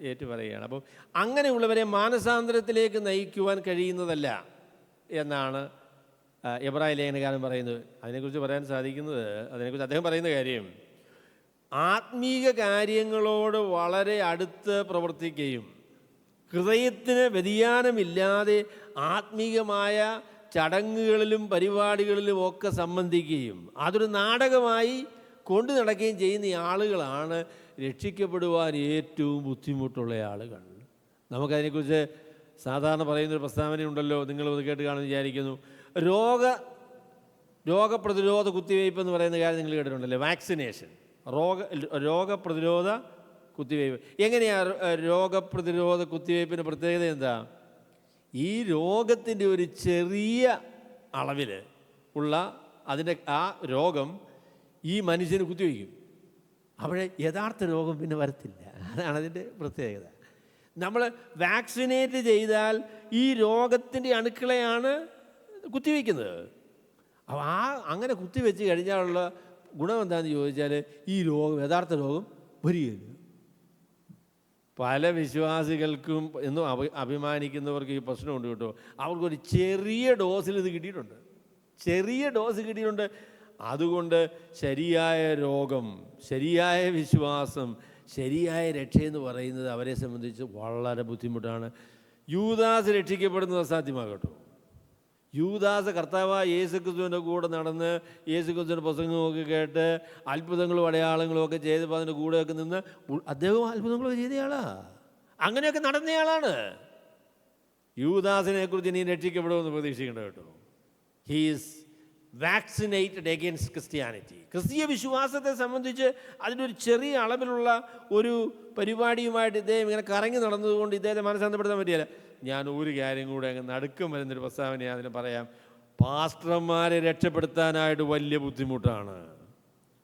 ഏറ്റുപറയുകയാണ്. അപ്പം അങ്ങനെയുള്ളവരെ മാനസാന്തരത്തിലേക്ക് നയിക്കുവാൻ കഴിയുന്നതല്ല എന്നാണ് എബ്രായ ലേഖനകാരൻ പറയുന്നത്. അതിനെക്കുറിച്ച് പറയാൻ സാധിക്കുന്നത്, അതിനെക്കുറിച്ച് അദ്ദേഹം പറയുന്ന കാര്യം, ആത്മീക കാര്യങ്ങളോട് വളരെ അടുത്ത് പ്രവർത്തിക്കുകയും ഹൃദയത്തിന് വ്യതിയാനമില്ലാതെ ആത്മീകമായ ചടങ്ങുകളിലും പരിപാടികളിലും ഒക്കെ സംബന്ധിക്കുകയും അതൊരു നാടകമായി കൊണ്ടു നടക്കുകയും ചെയ്യുന്ന ആളുകളാണ് രക്ഷിക്കപ്പെടുവാൻ ഏറ്റവും ബുദ്ധിമുട്ടുള്ള ആളുകൾ. നമുക്കതിനെക്കുറിച്ച് സാധാരണ പറയുന്നൊരു പ്രസ്താവനയുണ്ടല്ലോ, നിങ്ങളത് കേട്ട് കാണുമെന്ന് വിചാരിക്കുന്നു. രോഗപ്രതിരോധ കുത്തിവയ്പ്പ് എന്ന് പറയുന്ന കാര്യം നിങ്ങൾ കേട്ടിട്ടുണ്ടല്ലോ, വാക്സിനേഷൻ. രോഗപ്രതിരോധ കുത്തിവയ്പ്പ്. എങ്ങനെയാണ് രോഗപ്രതിരോധ കുത്തിവയ്പ്പിൻ്റെ പ്രത്യേകത എന്താ? ഈ രോഗത്തിൻ്റെ ഒരു ചെറിയ അളവിൽ ഉള്ള അതിൻ്റെ ആ രോഗം ഈ മനുഷ്യന് കുത്തിവയ്ക്കും. അവിടെ യഥാർത്ഥ രോഗം പിന്നെ വരത്തില്ല. അതാണ് അതിൻ്റെ പ്രത്യേകത. നമ്മൾ വാക്സിനേറ്റ് ചെയ്താൽ ഈ രോഗത്തിൻ്റെ അണുക്കളെയാണ് കുത്തിവയ്ക്കുന്നത്. അപ്പോൾ അങ്ങനെ കുത്തിവെച്ച് കഴിഞ്ഞാലുള്ള ഗുണം എന്താണെന്ന് ചോദിച്ചാൽ ഈ യഥാർത്ഥ രോഗം വരികയില്ല. പല വിശ്വാസികൾക്കും എന്നും അഭിമാനിക്കുന്നവർക്ക് ഈ പ്രശ്നമുണ്ട് കേട്ടോ. അവർക്കൊരു ചെറിയ ഡോസിൽ ഇത് കിട്ടിയിട്ടുണ്ട്, ചെറിയ ഡോസ് കിട്ടിയിട്ടുണ്ട്. അതുകൊണ്ട് ശരിയായ രോഗം, ശരിയായ വിശ്വാസം, ശരിയായ രക്ഷയെന്ന് പറയുന്നത് അവരെ സംബന്ധിച്ച് വളരെ ബുദ്ധിമുട്ടാണ്. യൂദാസ് രക്ഷിക്കപ്പെടുന്നത് അസാധ്യമാകട്ടോ. യൂദാസ് കർത്താവായ യേശുക്രിസ്തുവിൻ്റെ കൂടെ നടന്ന് യേശുക്രിസ്തുവിൻ്റെ പ്രസംഗമൊക്കെ കേട്ട് അത്ഭുതങ്ങളും അടയാളങ്ങളും ഒക്കെ ചെയ്തപ്പോൾ അതിൻ്റെ കൂടെയൊക്കെ നിന്ന് അദ്ദേഹം അത്ഭുതങ്ങളൊക്കെ ചെയ്തയാളാ, അങ്ങനെയൊക്കെ നടന്നയാളാണ്. യൂദാസിനെ കുറിച്ച് ഇനി രക്ഷിക്കപ്പെടുമെന്ന് പ്രതീക്ഷിക്കേണ്ട കേട്ടോ. He's vaccinated against Christianity. ക്രിസ്തീയ വിശ്വാസത്തെ സംബന്ധിച്ച് അതിൻ്റെ ഒരു ചെറിയ അളവിലുള്ള ഒരു പരിപാടിയുമായിട്ട് ഇദ്ദേഹം ഇങ്ങനെ കറങ്ങി നടന്നതുകൊണ്ട് ഇദ്ദേഹത്തെ മനസ്സാന്തപ്പെടുത്താൻ പറ്റിയല്ല. ഞാൻ ഒരു കാര്യം കൂടെ അങ്ങ് നടുക്കം വരുന്നൊരു പ്രസ്താവന അതിന് പറയാം. പാസ്റ്റർമാരെ രക്ഷപ്പെടുത്താനായിട്ട് വലിയ ബുദ്ധിമുട്ടാണ്.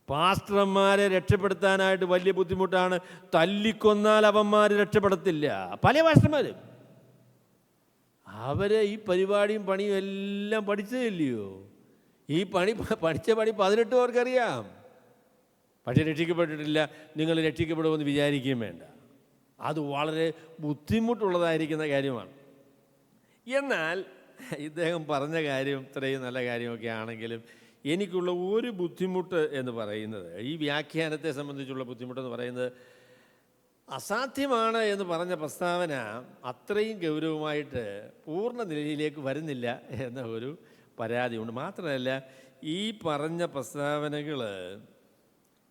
പാസ്റ്റർമാരെ രക്ഷപ്പെടുത്താനായിട്ട് വലിയ ബുദ്ധിമുട്ടാണ്. തല്ലിക്കൊന്നാൽ അവന്മാർ രക്ഷപ്പെടത്തില്ല. പല പാസ്റ്റർമാരും അവരെ ഈ പരിപാടിയും പണിയും എല്ലാം പഠിച്ചതില്ലയോ. ഈ പഠിച്ച പണി 18 പേർക്കറിയാം. പക്ഷേ രക്ഷിക്കപ്പെട്ടിട്ടില്ല. നിങ്ങൾ രക്ഷിക്കപ്പെടുമെന്ന് വിചാരിക്കുകയും വേണ്ട. അത് വളരെ ബുദ്ധിമുട്ടുള്ളതായിരിക്കുന്ന കാര്യമാണ്. എന്നാൽ ഇദ്ദേഹം പറഞ്ഞ കാര്യം ഇത്രയും നല്ല കാര്യമൊക്കെ ആണെങ്കിലും എനിക്കുള്ള ഒരു ബുദ്ധിമുട്ട് എന്ന് പറയുന്നത്, ഈ വ്യാഖ്യാനത്തെ സംബന്ധിച്ചുള്ള ബുദ്ധിമുട്ടെന്ന് പറയുന്നത്, അസാധ്യമാണ് എന്ന് പറഞ്ഞ പ്രസ്താവന അത്രയും ഗൗരവമായിട്ട് പൂർണ്ണ നിലയിലേക്ക് വരുന്നില്ല എന്ന ഒരു പരാതിയുണ്ട്. മാത്രമല്ല, ഈ പറഞ്ഞ പ്രസ്താവനകൾ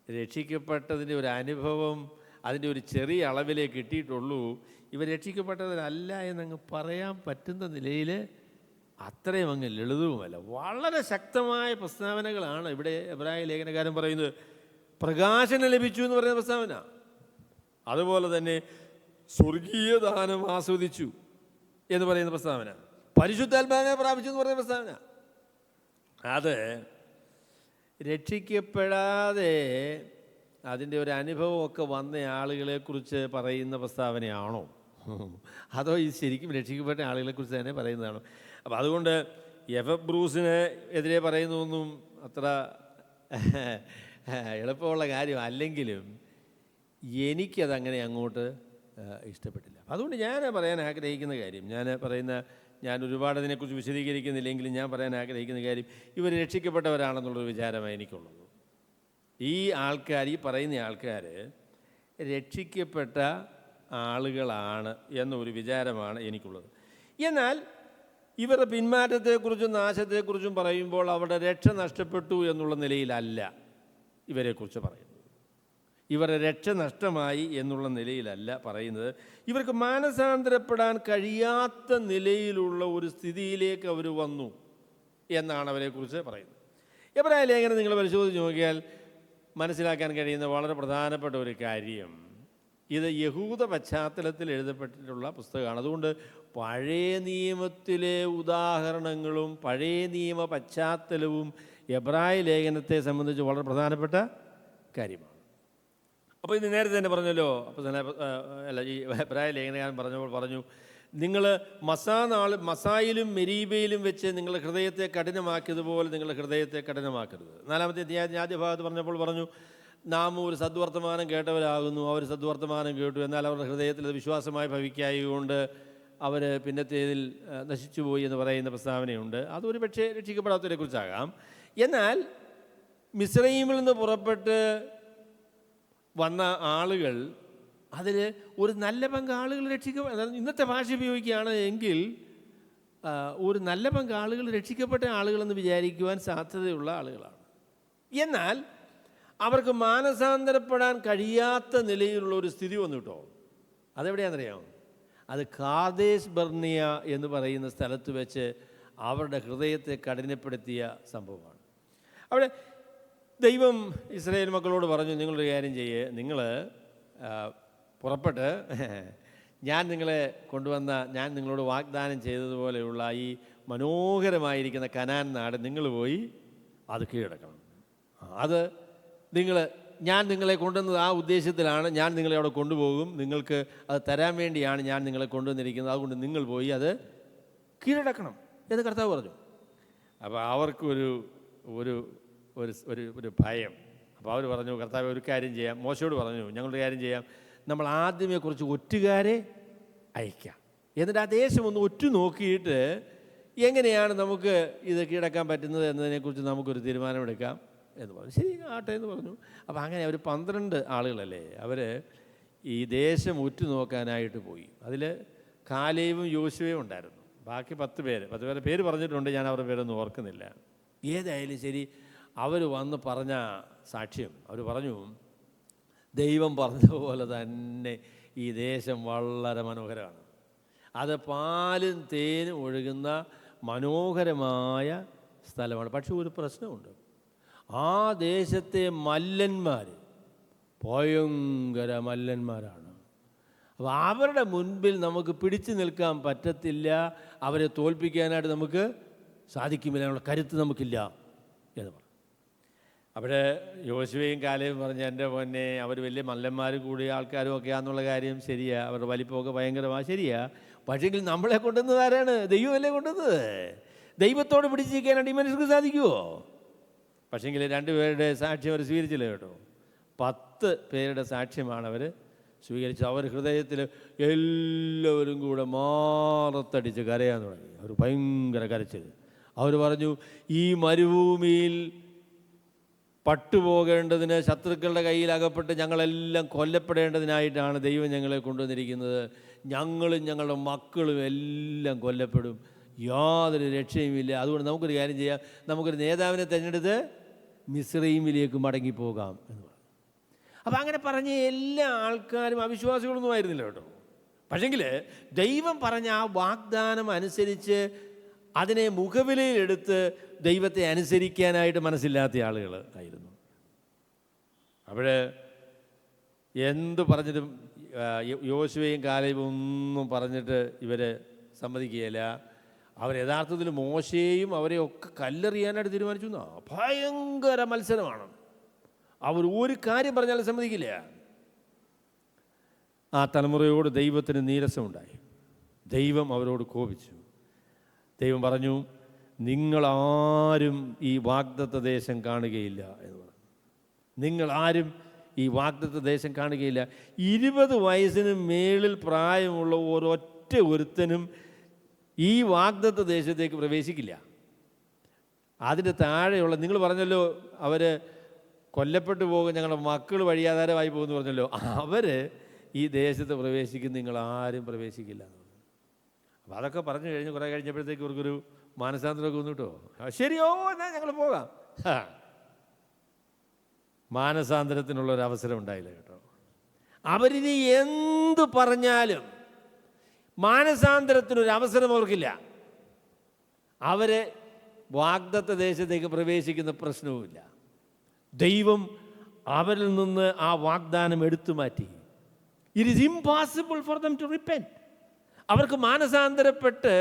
രക്ഷിക്കപ്പെട്ടതിൻ്റെ ഒരു അനുഭവം അതിൻ്റെ ഒരു ചെറിയ അളവിലേ കിട്ടിയിട്ടുള്ളൂ. ഇവർ രക്ഷിക്കപ്പെട്ടതിലല്ല എന്നങ്ങ് പറയാൻ പറ്റുന്ന നിലയിൽ അത്രയും അങ്ങ് ലളിതവുമല്ല. വളരെ ശക്തമായ പ്രസ്താവനകളാണ് ഇവിടെ എബ്രായ ലേഖനകാരൻ പറയുന്നത്. പ്രകാശനം ലഭിച്ചു എന്ന് പറയുന്ന പ്രസ്താവന, അതുപോലെ തന്നെ സ്വർഗീയ ദാനം ആസ്വദിച്ചു എന്ന് പറയുന്ന പ്രസ്താവന, പരിശുദ്ധാത്മാവിനെ പ്രാപിച്ചു എന്ന് പറയുന്ന പ്രസ്താവന. അത് രക്ഷിക്കപ്പെടാതെ അതിൻ്റെ ഒരു അനുഭവമൊക്കെ വന്ന ആളുകളെക്കുറിച്ച് പറയുന്ന പ്രസ്താവനയാണോ, അതോ ഈ ശരിക്കും രക്ഷിക്കപ്പെട്ട ആളുകളെക്കുറിച്ച് തന്നെ പറയുന്നതാണോ? അപ്പോൾ അതുകൊണ്ട് ബ്രൂസിന് എതിരെ പറയുന്നതൊന്നും അത്ര എളുപ്പമുള്ള കാര്യം അല്ലെങ്കിലും എനിക്കതങ്ങനെ അങ്ങോട്ട് ഇഷ്ടപ്പെട്ടില്ല. അതുകൊണ്ട് ഞാൻ പറയാൻ ആഗ്രഹിക്കുന്ന കാര്യം, ഞാൻ ഒരുപാട് അതിനെക്കുറിച്ച് വിശദീകരിക്കുന്നില്ലെങ്കിലും ഞാൻ പറയാൻ ആഗ്രഹിക്കുന്ന കാര്യം, ഇവർ രക്ഷിക്കപ്പെട്ടവരാണെന്നുള്ളൊരു വിചാരമാണ് എനിക്കുള്ളത്. ഈ പറയുന്ന ആൾക്കാർ രക്ഷിക്കപ്പെട്ട ആളുകളാണ് എന്നൊരു വിചാരമാണ് എനിക്കുള്ളത്. എന്നാൽ ഇവരുടെ പിന്മാറ്റത്തെക്കുറിച്ചും നാശത്തെക്കുറിച്ചും പറയുമ്പോൾ അവരുടെ രക്ഷ നഷ്ടപ്പെട്ടു എന്നുള്ള നിലയിലല്ല ഇവരെക്കുറിച്ച് പറയുന്നത്. ഇവരുടെ രക്ഷ നഷ്ടമായി എന്നുള്ള നിലയിലല്ല പറയുന്നത്. ഇവർക്ക് മാനസാന്തരപ്പെടാൻ കഴിയാത്ത നിലയിലുള്ള ഒരു സ്ഥിതിയിലേക്ക് അവർ വന്നു എന്നാണ് അവരെക്കുറിച്ച് പറയുന്നത്. എബ്രായ ലേഖനം നിങ്ങൾ പരിശോധിച്ച് നോക്കിയാൽ മനസ്സിലാക്കാൻ കഴിയുന്ന വളരെ പ്രധാനപ്പെട്ട ഒരു കാര്യം, ഇത് യഹൂദ പശ്ചാത്തലത്തിൽ എഴുതപ്പെട്ടിട്ടുള്ള പുസ്തകമാണ്. അതുകൊണ്ട് പഴയ നിയമത്തിലെ ഉദാഹരണങ്ങളും പഴയ നിയമ പശ്ചാത്തലവും എബ്രായ ലേഖനത്തെ സംബന്ധിച്ച് വളരെ പ്രധാനപ്പെട്ട കാര്യമാണ്. അപ്പോൾ ഇത് നേരത്തെ തന്നെ പറഞ്ഞല്ലോ, ഈ എബ്രായ ലേഖനകാരൻ പറഞ്ഞു, നിങ്ങൾ മസായിലും മെരീബയിലും വെച്ച് നിങ്ങളുടെ ഹൃദയത്തെ കഠിനമാക്കിയതുപോലെ നിങ്ങളുടെ ഹൃദയത്തെ കഠിനമാക്കരുത്. 4-ാമത്തെ ആദ്യ ഭാഗത്ത് പറഞ്ഞപ്പോൾ പറഞ്ഞു, നാം ഒരു സദ്വർത്തമാനം കേട്ടവരാകുന്നു. അവർ സദ്വർത്തമാനം കേട്ടു, എന്നാൽ അവരുടെ ഹൃദയത്തിൽ അത് വിശ്വാസമായി ഭവിക്കായതുകൊണ്ട് അവർ പിന്നത്തേതിൽ നശിച്ചുപോയി എന്ന് പറയുന്ന പ്രസ്താവനയുണ്ട്. അതൊരു പക്ഷേ രക്ഷിക്കപ്പെടാത്തവരെ കുറിച്ചാകാം. എന്നാൽ മിസ്രയീമിൽ നിന്ന് പുറപ്പെട്ട് വന്ന ആളുകൾ അതിൽ ഒരു നല്ല പങ്ക് ആളുകൾ ഇന്നത്തെ ഭാഷ ഉപയോഗിക്കുകയാണ് എങ്കിൽ ഒരു നല്ല പങ്ക് ആളുകൾ രക്ഷിക്കപ്പെട്ട ആളുകളെന്ന് വിചാരിക്കുവാൻ സാധ്യതയുള്ള ആളുകളാണ്. എന്നാൽ അവർക്ക് മാനസാന്തരപ്പെടാൻ കഴിയാത്ത നിലയിലുള്ള ഒരു സ്ഥിതി വന്നു കേട്ടോ. അതെവിടെയാണെന്നറിയാമോ? അത് കാദേസ് ബർണിയ എന്ന് പറയുന്ന സ്ഥലത്ത് വെച്ച് അവരുടെ ഹൃദയത്തെ കഠിനപ്പെടുത്തിയ സംഭവമാണ്. അവിടെ ദൈവം ഇസ്രായേൽ മക്കളോട് പറഞ്ഞു, നിങ്ങളൊരു കാര്യം ചെയ്യേ, നിങ്ങൾ പുറപ്പെട്ട് ഞാൻ നിങ്ങളെ കൊണ്ടുവന്ന, ഞാൻ നിങ്ങളോട് വാഗ്ദാനം ചെയ്തതുപോലെയുള്ള ഈ മനോഹരമായിരിക്കുന്ന കനാൻ നാട് നിങ്ങൾ പോയി അത് കീഴടക്കണം. അത് ഞാൻ നിങ്ങളെ കൊണ്ടുവന്നത് ആ ഉദ്ദേശത്തിലാണ്. ഞാൻ നിങ്ങളെ അവിടെ കൊണ്ടുപോകും, നിങ്ങൾക്ക് അത് തരാൻ വേണ്ടിയാണ് ഞാൻ നിങ്ങളെ കൊണ്ടുവന്നിരിക്കുന്നത്. അതുകൊണ്ട് നിങ്ങൾ പോയി അത് കീഴടക്കണം എന്ന് കർത്താവ് പറഞ്ഞു. അപ്പോൾ അവർക്കൊരു ഒരു ഒരു ഭയം. അപ്പോൾ അവർ പറഞ്ഞു, കർത്താവ് ഒരു കാര്യം ചെയ്യാം, മോശയോട് പറഞ്ഞു, ഞങ്ങളൊരു കാര്യം ചെയ്യാം, നമ്മൾ ആദ്യമേ കുറച്ച് ഒറ്റുകാരെ അയക്കാം, എന്നിട്ട് ആ ദേശം ഒന്ന് ഒറ്റു നോക്കിയിട്ട് എങ്ങനെയാണ് നമുക്ക് ഇത് കീഴടക്കാൻ പറ്റുന്നത് എന്നതിനെക്കുറിച്ച് നമുക്കൊരു തീരുമാനമെടുക്കാം എന്ന് പറഞ്ഞു. ശരി, ആട്ടെ എന്ന് പറഞ്ഞു. അപ്പോൾ അങ്ങനെ അവർ 12 ആളുകളല്ലേ, അവർ ഈ ദേശം ഉറ്റുനോക്കാനായിട്ട് പോയി. അതിൽ കാലേബും യോശുവയും ഉണ്ടായിരുന്നു. ബാക്കി 10 പേരെ പേര് പറഞ്ഞിട്ടുണ്ട്, ഞാൻ അവരുടെ പേരൊന്നും ഓർക്കുന്നില്ല. ഏതായാലും ശരി, അവർ വന്ന് പറഞ്ഞ സാക്ഷ്യം, അവർ പറഞ്ഞു, ദൈവം പറഞ്ഞതുപോലെ തന്നെ ഈ ദേശം വളരെ മനോഹരമാണ്. അത് പാലും തേനും ഒഴുകുന്ന മനോഹരമായ സ്ഥലമാണ്. പക്ഷെ ഒരു പ്രശ്നമുണ്ട്, ആ ദേശത്തെ മല്ലന്മാർ ഭയങ്കര മല്ലന്മാരാണ്. അപ്പോൾ അവരുടെ മുൻപിൽ നമുക്ക് പിടിച്ചു നിൽക്കാൻ പറ്റത്തില്ല, അവരെ തോൽപ്പിക്കാനായിട്ട് നമുക്ക് സാധിക്കുമില്ല, അതിനുള്ള കരുത്ത് നമുക്കില്ല എന്ന് പറഞ്ഞു. അവിടെ യോശുവയും കാലേബും പറഞ്ഞ്, എൻ്റെ പൊന്നെ, അവർ വലിയ മല്ലന്മാർ കൂടിയ ആൾക്കാരും ഒക്കെ ആണെന്നുള്ള കാര്യം ശരിയാ, അവരുടെ വലിപ്പമൊക്കെ ഭയങ്കരമാണ്, ശരിയാ. പക്ഷേങ്കിൽ നമ്മളെ കൊണ്ടുവന്നത് ആരാണ്? ദൈവമല്ലേ കൊണ്ടുവന്നത്. ദൈവത്തോട് പിടിച്ചിരിക്കാനായിട്ട് ഈ മനുഷ്യർക്ക് സാധിക്കുമോ? പക്ഷേങ്കിൽ 2 പേരുടെ സാക്ഷ്യം അവർ സ്വീകരിച്ചില്ല കേട്ടോ. 10 പേരുടെ സാക്ഷ്യമാണ് അവർ സ്വീകരിച്ചത്. അവർ ഹൃദയത്തിൽ എല്ലാവരും കൂടെ മാറത്തടിച്ച് കരയാൻ തുടങ്ങി. അവർ ഭയങ്കര കരച്ചിൽ. അവർ പറഞ്ഞു, ഈ മരുഭൂമിയിൽ പട്ടുപോകേണ്ടതിന്, ശത്രുക്കളുടെ കയ്യിൽ അകപ്പെട്ട് ഞങ്ങളെല്ലാം കൊല്ലപ്പെടേണ്ടതിനായിട്ടാണ് ദൈവം ഞങ്ങളെ കൊണ്ടുവന്നിരിക്കുന്നത്. ഞങ്ങളും ഞങ്ങളുടെ മക്കളും എല്ലാം കൊല്ലപ്പെടും, യാതൊരു രക്ഷയുമില്ല. അതുകൊണ്ട് നമുക്കൊരു കാര്യം ചെയ്യാം, നമുക്കൊരു നേതാവിനെ തിരഞ്ഞെടുത്ത് മിസ്രയീമിലേക്ക് മടങ്ങിപ്പോകാം എന്ന് പറഞ്ഞു. അപ്പോൾ അങ്ങനെ പറഞ്ഞ എല്ലാ ആൾക്കാരും അവിശ്വാസികളൊന്നും ആയിരുന്നില്ല കേട്ടോ. പക്ഷെങ്കിൽ ദൈവം പറഞ്ഞ ആ വാഗ്ദാനം അനുസരിച്ച് അതിനെ മുഖവിലയിലെടുത്ത് ദൈവത്തെ അനുസരിക്കാനായിട്ട് മനസ്സില്ലാത്ത ആളുകൾ ആയിരുന്നു. അവിടെ എന്ത് പറഞ്ഞിട്ടും യോശുവയും കാലേബും ഒന്നും പറഞ്ഞിട്ട് ഇവർ സമ്മതിക്കുകയില്ല. അവർ യഥാർത്ഥത്തിൽ മോശയെയും അവരെയൊക്കെ കല്ലെറിയാനായിട്ട് തീരുമാനിച്ചു എന്നാ. ഭയങ്കര മത്സരമാണ്. അവർ ഒരു കാര്യം പറഞ്ഞാലും സമ്മതിക്കില്ല. ആ തലമുറയോട് ദൈവത്തിന് നീരസമുണ്ടായി. ദൈവം അവരോട് കോപിച്ചു. ദൈവം പറഞ്ഞു, നിങ്ങളാരും ഈ വാഗ്ദത്ത ദേശം കാണുകയില്ല എന്ന് പറഞ്ഞു. നിങ്ങളാരും ഈ വാഗ്ദത്ത ദേശം കാണുകയില്ല. 20 വയസ്സിന് മേളിൽ പ്രായമുള്ള ഒരൊറ്റ ഒരുത്തനും ഈ വാഗ്ദത്ത ദേശത്തേക്ക് പ്രവേശിക്കില്ല. അതിൻ്റെ താഴെയുള്ള, നിങ്ങൾ പറഞ്ഞല്ലോ അവർ കൊല്ലപ്പെട്ടു പോകും, ഞങ്ങളുടെ മക്കൾ വഴിയാധാരമായി പോകുമെന്ന് പറഞ്ഞല്ലോ, അവർ ഈ ദേശത്ത് പ്രവേശിക്കും, നിങ്ങളാരും പ്രവേശിക്കില്ല എന്ന് പറഞ്ഞു. അപ്പോൾ അതൊക്കെ പറഞ്ഞു കഴിഞ്ഞ് കുറേ കഴിഞ്ഞപ്പോഴത്തേക്ക് ഇവർക്കൊരു മാനസാന്തരമൊക്കെ വന്നു കേട്ടോ. ശരിയോ, എന്നാൽ ഞങ്ങൾ പോകാം. മാനസാന്തരത്തിനുള്ളൊരവസരം ഉണ്ടായില്ല കേട്ടോ. അവരിനി എന്തു പറഞ്ഞാലും മാനസാന്തരത്തിനൊരവസരം അവർക്കില്ല. അവർ വാഗ്ദത്ത ദേശത്തേക്ക് പ്രവേശിക്കുന്ന പ്രശ്നവുമില്ല. ദൈവം അവരിൽ നിന്ന് ആ വാഗ്ദാനം എടുത്തു മാറ്റി. It is impossible for them to repent. അവർക്ക് മാനസാന്തരപ്പെട്ട്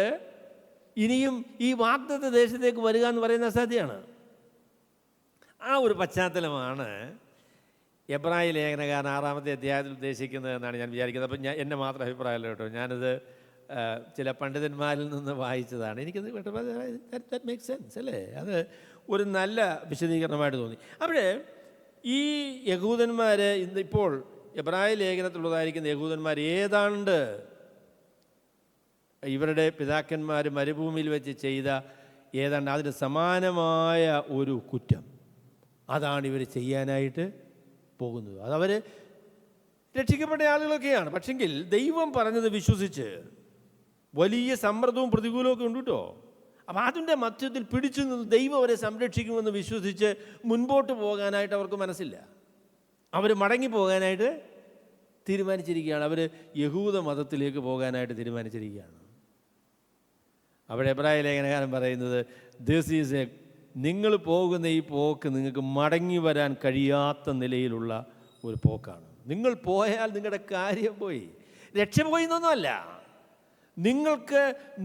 ഇനിയും ഈ വാഗ്ദത്ത ദേശത്തേക്ക് വരിക എന്ന് പറയുന്ന അസാധ്യമാണ്. ആ ഒരു പശ്ചാത്തലമാണ് എബ്രായ ലേഖനകാരൻ 6-ാമത്തെ അധ്യായത്തിൽ ഉദ്ദേശിക്കുന്നത് എന്നാണ് ഞാൻ വിചാരിക്കുന്നത്. അപ്പം എൻ്റെ മാത്രം അഭിപ്രായമല്ല കേട്ടോ, ഞാനത് ചില പണ്ഡിതന്മാരിൽ നിന്ന് വായിച്ചതാണ്. എനിക്കത് ദാറ്റ് മേക്ക് സെൻസ് അല്ലേ, അത് ഒരു നല്ല വിശദീകരണമായിട്ട് തോന്നി. അവിടെ ഈ യഹൂദന്മാർ ഇപ്പോൾ എബ്രായ ലേഖനത്തിലുള്ളതായിരിക്കുന്ന യഹൂദന്മാർ ഏതാണ്ട് ഇവരുടെ പിതാക്കന്മാർ മരുഭൂമിയിൽ വെച്ച് ചെയ്ത ഏതാണ്ട് അതിന് സമാനമായ ഒരു കുറ്റം, അതാണ് ഇവർ ചെയ്യാനായിട്ട് പോകുന്നത്. അതവർ രക്ഷിക്കപ്പെട്ട ആളുകളൊക്കെയാണ്. പക്ഷെങ്കിൽ ദൈവം പറഞ്ഞത് വിശ്വസിച്ച് വലിയ സമ്മർദ്ദവും പ്രതികൂലവും ഒക്കെ ഉണ്ട് കേട്ടോ. അപ്പം അതിൻ്റെ മധ്യത്തിൽ പിടിച്ചു നിന്ന് ദൈവം അവരെ സംരക്ഷിക്കുമെന്ന് വിശ്വസിച്ച് മുൻപോട്ട് പോകാനായിട്ട് അവർക്ക് മനസ്സില്ല. അവർ മടങ്ങി പോകാനായിട്ട് തീരുമാനിച്ചിരിക്കുകയാണ്. അവർ യഹൂദ മതത്തിലേക്ക് പോകാനായിട്ട് തീരുമാനിച്ചിരിക്കുകയാണ്. അവിടെ എബ്രായ ലേഖനകാരൻ പറയുന്നത് നിങ്ങൾ പോകുന്ന ഈ പോക്ക് നിങ്ങൾക്ക് മടങ്ങി വരാൻ കഴിയാത്ത നിലയിലുള്ള ഒരു പോക്കാണ്. നിങ്ങൾ പോയാൽ നിങ്ങളുടെ കാര്യം പോയി, രക്ഷ പോയി എന്നൊന്നുമല്ല.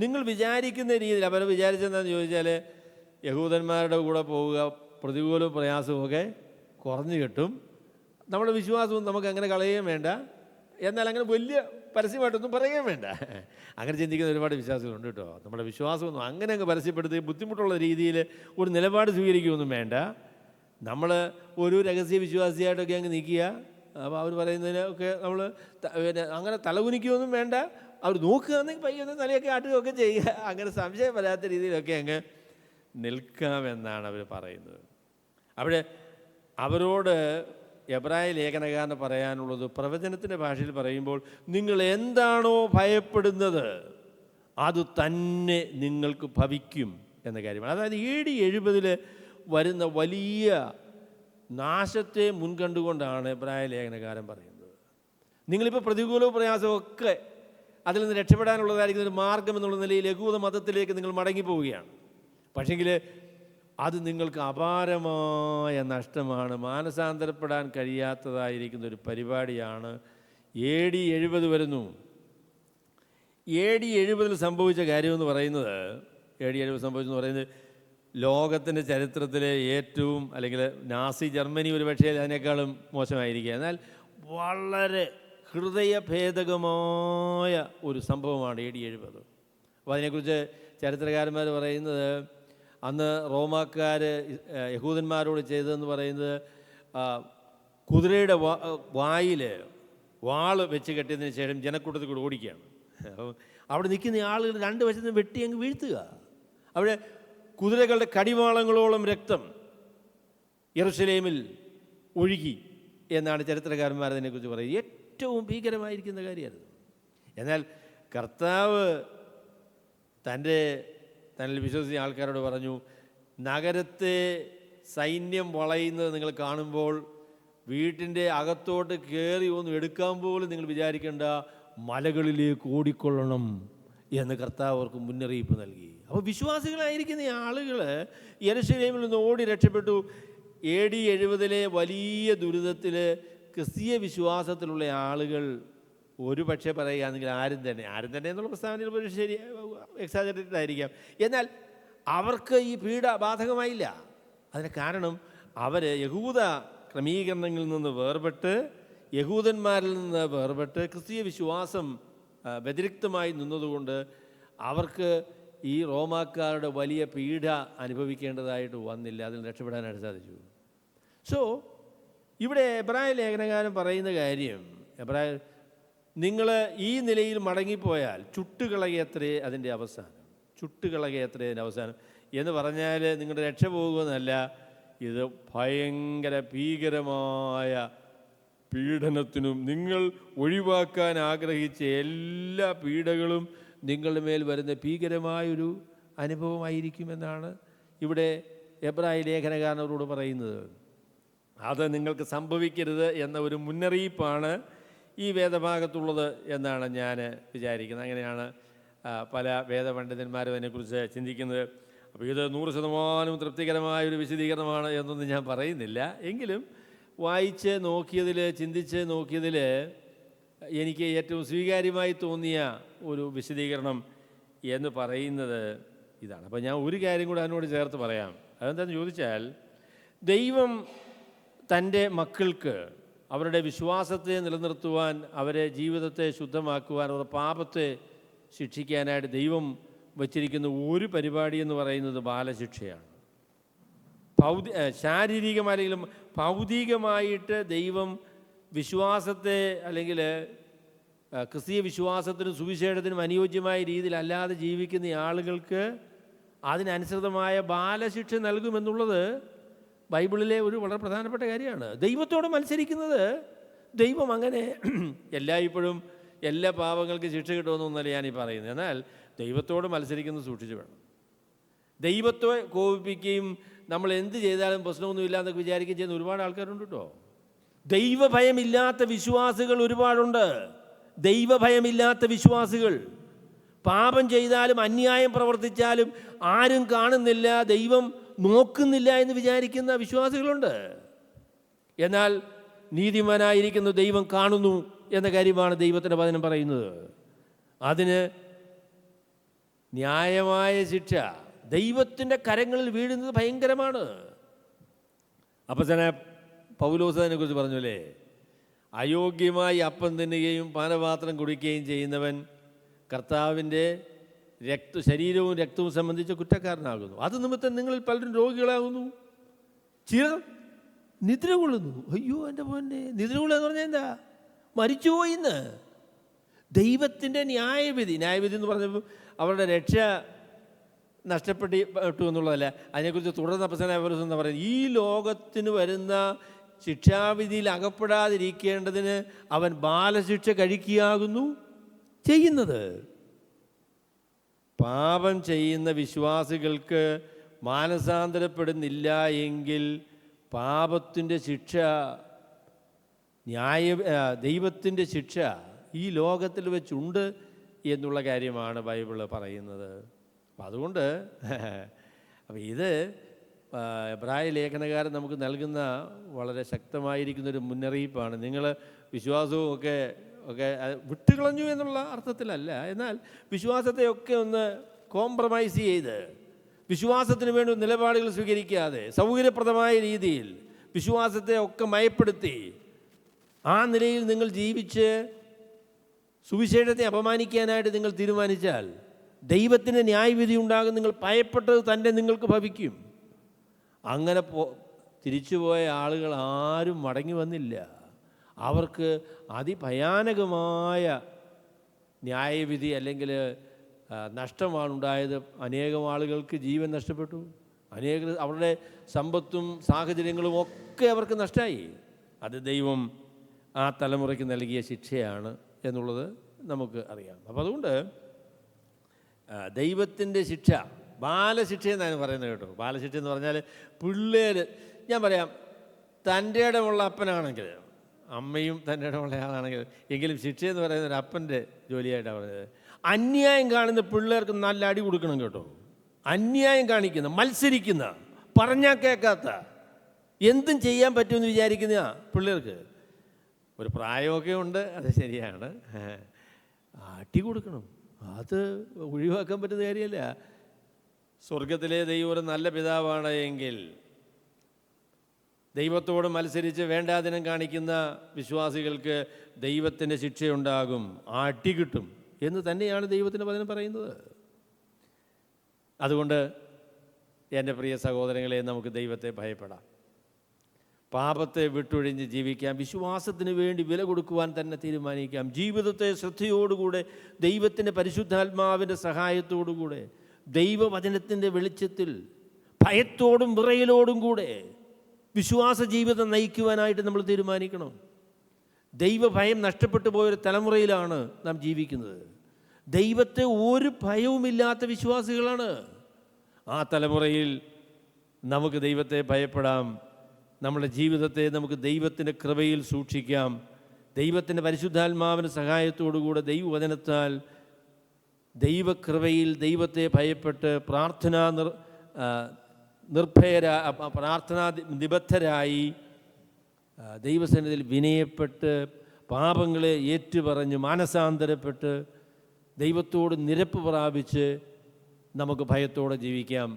നിങ്ങൾ വിചാരിക്കുന്ന രീതിയിൽ അവർ വിചാരിച്ചെന്താണെന്ന് ചോദിച്ചാൽ യഹൂദന്മാരുടെ കൂടെ പോവുക, പ്രതികൂലവും പ്രയാസവും ഒക്കെ കുറഞ്ഞു കിട്ടും, നമ്മുടെ വിശ്വാസവും നമുക്ക് അങ്ങനെ കളയുകയും വേണ്ട, എന്നാൽ അങ്ങനെ വലിയ പരസ്യമായിട്ടൊന്നും പറയുകയും വേണ്ട. അങ്ങനെ ചിന്തിക്കുന്ന ഒരുപാട് വിശ്വാസികളുണ്ട് കേട്ടോ. നമ്മുടെ വിശ്വാസമൊന്നും അങ്ങനെ അങ്ങ് പരസ്യപ്പെടുത്തി ബുദ്ധിമുട്ടുള്ള രീതിയിൽ ഒരു നിലപാട് സ്വീകരിക്കുകയൊന്നും വേണ്ട. നമ്മൾ ഒരു രഹസ്യ വിശ്വാസിയായിട്ടൊക്കെ അങ്ങ് നിൽക്കുക. അപ്പോൾ അവർ പറയുന്നതിനൊക്കെ നമ്മൾ അങ്ങനെ തലകുനിക്കുകയൊന്നും വേണ്ട. അവർ നോക്കുകയാണെങ്കിൽ പയ്യൊന്ന് തലയൊക്കെ ആട്ടുകയൊക്കെ ചെയ്യുക. അങ്ങനെ സംശയം വരാത്ത രീതിയിലൊക്കെ അങ്ങ് നിൽക്കാമെന്നാണ് അവർ പറയുന്നത്. അവിടെ അവരോട് എബ്രായ ലേഖനകാരന് പറയാനുള്ളത്, പ്രവചനത്തിൻ്റെ ഭാഷയിൽ പറയുമ്പോൾ നിങ്ങൾ എന്താണോ ഭയപ്പെടുന്നത് അത് തന്നെ നിങ്ങൾക്ക് ഭവിക്കും എന്ന കാര്യമാണ്. അതായത് AD 70 വരുന്ന വലിയ നാശത്തെ മുൻകണ്ടുകൊണ്ടാണ് എബ്രായ ലേഖനകാരൻ പറയുന്നത്. നിങ്ങളിപ്പോൾ പ്രതികൂലവും പ്രയാസവും ഒക്കെ അതിൽ നിന്ന് രക്ഷപ്പെടാനുള്ളതായിരിക്കുന്ന ഒരു മാർഗം എന്നുള്ള നിലയിൽ യഹൂദ മതത്തിലേക്ക് നിങ്ങൾ മടങ്ങിപ്പോവുകയാണ്. പക്ഷെങ്കിൽ അത് നിങ്ങൾക്ക് അപാരമായ നഷ്ടമാണ്, മാനസാന്തരപ്പെടാൻ കഴിയാത്തതായിരിക്കുന്ന ഒരു പരിപാടിയാണ്. AD 70 വരുന്നു. AD 70 സംഭവിച്ച കാര്യമെന്ന് പറയുന്നത്, AD 70 സംഭവിച്ചെന്ന് പറയുന്നത് ലോകത്തിൻ്റെ ചരിത്രത്തിലെ ഏറ്റവും, അല്ലെങ്കിൽ നാസി ജർമ്മനി ഒരു പക്ഷേ അതിനേക്കാളും മോശമായിരിക്കുക, എന്നാൽ വളരെ ഹൃദയഭേദകമായ ഒരു സംഭവമാണ് AD 70. അപ്പോൾ അതിനെക്കുറിച്ച് ചരിത്രകാരന്മാർ പറയുന്നത്, അന്ന് റോമാക്കാർ യഹൂദന്മാരോട് ചെയ്തതെന്ന് പറയുന്നത് കുതിരയുടെ വായിൽ വാള് വെച്ച് കെട്ടിയതിന് ശേഷം ജനക്കൂട്ടത്തിൽ കൂടെ ഓടിക്കുകയാണ്. അപ്പം അവിടെ നിൽക്കുന്ന ആളുകൾ രണ്ട് വശത്തും വെട്ടി അങ്ങ് വീഴ്ത്തുക. അവിടെ കുതിരകളുടെ കടിവാളങ്ങളോളം രക്തം യെരുശലേമിൽ ഒഴുകി എന്നാണ് ചരിത്രകാരന്മാർ അതിനെക്കുറിച്ച് പറയുന്നത്. ഏറ്റവും ഭീകരമായിരിക്കുന്ന കാര്യമായിരുന്നു. എന്നാൽ കർത്താവ് തന്നിൽ വിശ്വസിച്ച ആൾക്കാരോട് പറഞ്ഞു, നഗരത്തെ സൈന്യം വളയുന്നത് നിങ്ങൾ കാണുമ്പോൾ വീട്ടിൻ്റെ അകത്തോട്ട് കയറി ഒന്നും എടുക്കാൻ പോലും നിങ്ങൾ വിചാരിക്കേണ്ട, മലകളിലേക്ക് ഓടിക്കൊള്ളണം എന്ന് കർത്താവ് അവർക്ക് മുന്നറിയിപ്പ് നൽകി. അപ്പോൾ വിശ്വാസികളായിരിക്കുന്ന ആളുകൾ യെരുശലേമിൽ നിന്ന് ഓടി രക്ഷപ്പെട്ടു. AD 70 വലിയ ദുരിതത്തിൽ ക്രിസ്തീയ വിശ്വാസത്തിലുള്ള ആളുകൾ ഒരു പക്ഷേ പറയുകയാണെങ്കിൽ ആരും തന്നെ എന്നുള്ള പ്രസ്താവനയിൽ ഒരു ശരി എക്സാജറേറ്റഡ് ആയിരിക്കാം, എന്നാൽ അവർക്ക് ഈ പീഡ ബാധകമായില്ല. അതിന് കാരണം അവർ യഹൂദ ക്രമീകരണങ്ങളിൽ നിന്ന് വേർപെട്ട്, യഹൂദന്മാരിൽ നിന്ന് വേർപെട്ട് ക്രിസ്തീയ വിശ്വാസം വ്യതിരിക്തമായി നിന്നതുകൊണ്ട് അവർക്ക് ഈ റോമാക്കാരുടെ വലിയ പീഡ അനുഭവിക്കേണ്ടതായിട്ട് വന്നില്ല. അതിൽ രക്ഷപ്പെടാനായിട്ട് സാധിച്ചു. സോ ഇവിടെ എബ്രായ ലേഖനകാരൻ പറയുന്ന കാര്യം, നിങ്ങൾ ഈ നിലയിൽ മടങ്ങിപ്പോയാൽ ചുട്ടുകളയത്രേ അതിൻ്റെ അവസാനം, ചുട്ടുകളയത്രേ അതിൻ്റെ അവസാനം എന്ന് പറഞ്ഞാൽ നിങ്ങളുടെ രക്ഷ പോകുമെന്നല്ല, ഇത് ഭയങ്കര ഭീകരമായ പീഡനത്തിനും നിങ്ങൾ ഒഴിവാക്കാൻ ആഗ്രഹിച്ച എല്ലാ പീഡകളും നിങ്ങളുടെ മേൽ വരുന്ന ഭീകരമായൊരു അനുഭവമായിരിക്കുമെന്നാണ് ഇവിടെ എബ്രായ ലേഖനകാരനോട് പറയുന്നത്. അത് നിങ്ങൾക്ക് സംഭവിക്കരുത് എന്ന ഒരു മുന്നറിയിപ്പാണ് ഈ വേദഭാഗത്തുള്ളത് എന്നാണ് ഞാൻ വിചാരിക്കുന്നത്. അങ്ങനെയാണ് പല വേദപണ്ഡിതന്മാരും അതിനെക്കുറിച്ച് ചിന്തിക്കുന്നത്. അപ്പോൾ ഇത് 100% തൃപ്തികരമായൊരു വിശദീകരണമാണ് എന്നൊന്നും ഞാൻ പറയുന്നില്ല. എങ്കിലും വായിച്ച് നോക്കിയതിൽ, ചിന്തിച്ച് നോക്കിയതിൽ എനിക്ക് ഏറ്റവും സ്വീകാര്യമായി തോന്നിയ ഒരു വിശദീകരണം എന്ന് പറയുന്നത് ഇതാണ്. അപ്പോൾ ഞാൻ ഒരു കാര്യം കൂടെ അതിനോട് ചേർത്ത് പറയാം. അതെന്താണെന്ന് ചോദിച്ചാൽ, ദൈവം തൻ്റെ മക്കൾക്ക് അവരുടെ വിശ്വാസത്തെ നിലനിർത്തുവാൻ, അവരെ ജീവിതത്തെ ശുദ്ധമാക്കുവാൻ, അവരുടെ പാപത്തെ ശിക്ഷിക്കാനായിട്ട് ദൈവം വച്ചിരിക്കുന്ന ഒരു പരിപാടി എന്ന് പറയുന്നത് ബാലശിക്ഷയാണ്. ശാരീരികമായെങ്കിലും ഭൗതികമായിട്ട് ദൈവം വിശ്വാസത്തെ, അല്ലെങ്കിൽ ക്രിസ്തീയ വിശ്വാസത്തിനും സുവിശേഷത്തിനും അനുയോജ്യമായ രീതിയിൽ അല്ലാതെ ജീവിക്കുന്ന ആളുകൾക്ക് അതിനനുസൃതമായ ബാലശിക്ഷ നൽകുമെന്നുള്ളത് ബൈബിളിലെ ഒരു വളരെ പ്രധാനപ്പെട്ട കാര്യമാണ്. ദൈവത്തോട് മത്സരിക്കുന്നത് ദൈവം അങ്ങനെ എല്ലായ്പ്പോഴും എല്ലാ പാപങ്ങൾക്കും ശിക്ഷ കിട്ടുമെന്നൊന്നല്ല ഞാനീ പറയുന്നത്. എന്നാൽ ദൈവത്തോട് മത്സരിക്കുന്നത് സൂക്ഷിച്ചു വേണം. ദൈവത്തെ കോപിപ്പിക്കുകയും നമ്മൾ എന്ത് ചെയ്താലും പ്രശ്നമൊന്നുമില്ല എന്നൊക്കെ വിചാരിക്കുകയും ചെയ്യുന്ന ഒരുപാട് ആൾക്കാരുണ്ട് കേട്ടോ. ദൈവഭയമില്ലാത്ത വിശ്വാസികൾ ഒരുപാടുണ്ട്. ദൈവഭയമില്ലാത്ത വിശ്വാസികൾ പാപം ചെയ്താലും അന്യായം പ്രവർത്തിച്ചാലും ആരും കാണുന്നില്ല, ദൈവം നോക്കുന്നില്ല എന്ന് വിചാരിക്കുന്ന വിശ്വാസികളുണ്ട്. എന്നാൽ നീതിമാനായിരിക്കുന്ന ദൈവം കാണുന്നു എന്ന കാര്യമാണ് ദൈവത്തിൻ്റെ വചനം പറയുന്നത്. അതിന് ന്യായമായ ശിക്ഷ ദൈവത്തിൻ്റെ കരങ്ങളിൽ വീഴുന്നത് ഭയങ്കരമാണ്. അപ്പോസ്തലനായ പൗലോസ് അതിനെക്കുറിച്ച് പറഞ്ഞു അല്ലേ, അയോഗ്യമായി അപ്പം തിന്നുകയും പാനപാത്രം കുടിക്കുകയും ചെയ്യുന്നവൻ കർത്താവിൻ്റെ ശരീരവും രക്തവും സംബന്ധിച്ച കുറ്റക്കാരനാകുന്നു. അത് നിമിത്തം നിങ്ങളിൽ പലരും രോഗികളാകുന്നു, ചിലർ നിദ്ര കൊള്ളുന്നു. അയ്യോ എൻ്റെ മോനെ, നിദ്ര കൊള്ളുക എന്ന് പറഞ്ഞാൽ എന്താ? മരിച്ചുപോയിന്ന്. ദൈവത്തിൻ്റെ ന്യായവിധി എന്ന് പറഞ്ഞപ്പോൾ അവരുടെ രക്ഷ നഷ്ടപ്പെട്ടു എന്നുള്ളതല്ല, അതിനെക്കുറിച്ച് തുടർന്ന് അപ്പോസ്തലനായ പൗലോസ് എന്ന് പറയുന്നത്, ഈ ലോകത്തിന് വരുന്ന ശിക്ഷാവിധിയിൽ അകപ്പെടാതിരിക്കേണ്ടതിന് അവൻ ബാലശിക്ഷ കഴിക്കുകയാകുന്നു ചെയ്യുന്നത്. പാപം ചെയ്യുന്ന വിശ്വാസികൾക്ക് മാനസാന്തരപ്പെടുന്നില്ല എങ്കിൽ പാപത്തിൻ്റെ ശിക്ഷ, ദൈവത്തിൻ്റെ ശിക്ഷ ഈ ലോകത്തിൽ വെച്ചുണ്ട് എന്നുള്ള കാര്യമാണ് ബൈബിള് പറയുന്നത്. അപ്പം അതുകൊണ്ട് ഇത് എബ്രായ ലേഖനകാരൻ നമുക്ക് നൽകുന്ന വളരെ ശക്തമായിരിക്കുന്നൊരു മുന്നറിയിപ്പാണ്. നിങ്ങൾ വിശ്വാസവും ഒക്കെ വിട്ടുകളഞ്ഞു എന്നുള്ള അർത്ഥത്തിലല്ല, എന്നാൽ വിശ്വാസത്തെയൊക്കെ ഒന്ന് കോംപ്രമൈസ് ചെയ്ത് വിശ്വാസത്തിന് വേണ്ടി നിലപാടുകൾ സ്വീകരിക്കാതെ സൗകര്യപ്രദമായ രീതിയിൽ വിശ്വാസത്തെ ഒക്കെ മയപ്പെടുത്തി ആ നിലയിൽ നിങ്ങൾ ജീവിച്ച് സുവിശേഷത്തെ അപമാനിക്കാനായിട്ട് നിങ്ങൾ തീരുമാനിച്ചാൽ ദൈവത്തിൻ്റെ ന്യായവിധി ഉണ്ടാകും. നിങ്ങൾ ഭയപ്പെട്ടത് തന്നെ നിങ്ങൾക്ക് ഭവിക്കും. അങ്ങനെ തിരിച്ചുപോയ ആളുകൾ ആരും മടങ്ങി വന്നില്ല. അവർക്ക് അതിഭയാനകമായ ന്യായവിധി അല്ലെങ്കിൽ നഷ്ടമാണ് ഉണ്ടായത്. അനേകം ആളുകൾക്ക് ജീവൻ നഷ്ടപ്പെട്ടു, അവരുടെ സമ്പത്തും സാഹചര്യങ്ങളും ഒക്കെ അവർക്ക് നഷ്ടമായി. അത് ദൈവം ആ തലമുറയ്ക്ക് നൽകിയ ശിക്ഷയാണ് എന്നുള്ളത് നമുക്ക് അറിയാം. അപ്പം അതുകൊണ്ട് ദൈവത്തിൻ്റെ ശിക്ഷ, ബാലശിക്ഷ എന്നാണ് പറയുന്നത് കേട്ടോ. ബാലശിക്ഷ എന്ന് പറഞ്ഞാൽ പിള്ളേർ, ഞാൻ പറയാം, തൻ്റെ ഇടമുള്ള അപ്പനാണെങ്കിൽ, അമ്മയും തൻ്റെ ഇടമുള്ള ആളാണെങ്കിൽ എങ്കിലും ശിക്ഷയെന്ന് പറയുന്നത് ഒരു അപ്പൻ്റെ ജോലിയായിട്ടാണ് പറയുന്നത്. അന്യായം കാണുന്ന പിള്ളേർക്ക് നല്ല അടി കൊടുക്കണം കേട്ടോ. അന്യായം കാണിക്കുന്ന, മത്സരിക്കുന്ന, പറഞ്ഞാൽ കേൾക്കാത്ത, എന്തും ചെയ്യാൻ പറ്റുമെന്ന് വിചാരിക്കുന്ന പിള്ളേർക്ക് ഒരു പ്രായമൊക്കെ ഉണ്ട്, അത് ശരിയാണ്, അടി കൊടുക്കണം. അത് ഒഴിവാക്കാൻ പറ്റുന്ന കാര്യമല്ല. സ്വർഗത്തിലെ ദൈവം ഒരു നല്ല പിതാവാണ് എങ്കിൽ ദൈവത്തോട് മത്സരിച്ച് വേണ്ടാദിനം കാണിക്കുന്ന വിശ്വാസികൾക്ക് ദൈവത്തിൻ്റെ ശിക്ഷയുണ്ടാകും, അടി കിട്ടും എന്ന് തന്നെയാണ് ദൈവത്തിൻ്റെ വചനം പറയുന്നത്. അതുകൊണ്ട് എൻ്റെ പ്രിയ സഹോദരങ്ങളെ, നമുക്ക് ദൈവത്തെ ഭയപ്പെടാം, പാപത്തെ വിട്ടൊഴിഞ്ഞ് ജീവിക്കാം, വിശ്വാസത്തിന് വേണ്ടി വില കൊടുക്കുവാൻ തന്നെ തീരുമാനിക്കാം. ജീവിതത്തെ ശ്രദ്ധയോടുകൂടെ ദൈവത്തിൻ്റെ പരിശുദ്ധാത്മാവിൻ്റെ സഹായത്തോടുകൂടെ ദൈവവചനത്തിൻ്റെ വെളിച്ചത്തിൽ ഭയത്തോടും വിറയലോടും കൂടെ വിശ്വാസ ജീവിതം നയിക്കുവാനായിട്ട് നമ്മൾ തീരുമാനിക്കണം. ദൈവഭയം നഷ്ടപ്പെട്ടു പോയൊരു തലമുറയിലാണ് നാം ജീവിക്കുന്നത്. ദൈവത്തെ ഒരു ഭയവുമില്ലാത്ത വിശ്വാസികളാണ്. ആ തലമുറയിൽ നമുക്ക് ദൈവത്തെ ഭയപ്പെടാം. നമ്മുടെ ജീവിതത്തെ നമുക്ക് ദൈവത്തിൻ്റെ കൃപയിൽ സൂക്ഷിക്കാം. ദൈവത്തിൻ്റെ പരിശുദ്ധാത്മാവിൻ്റെ സഹായത്തോടുകൂടെ ദൈവവചനത്താൽ ദൈവകൃപയിൽ ദൈവത്തെ ഭയപ്പെട്ട് പ്രാർത്ഥനാ നിബദ്ധരായി ദൈവസന്നിധിയിൽ വിനയപ്പെട്ട് പാപങ്ങളെ ഏറ്റുപറഞ്ഞ് മാനസാന്തരപ്പെട്ട് ദൈവത്തോട് നിരപ്പ് പ്രാപിച്ച് നമുക്ക് ഭയത്തോടെ ജീവിക്കാം.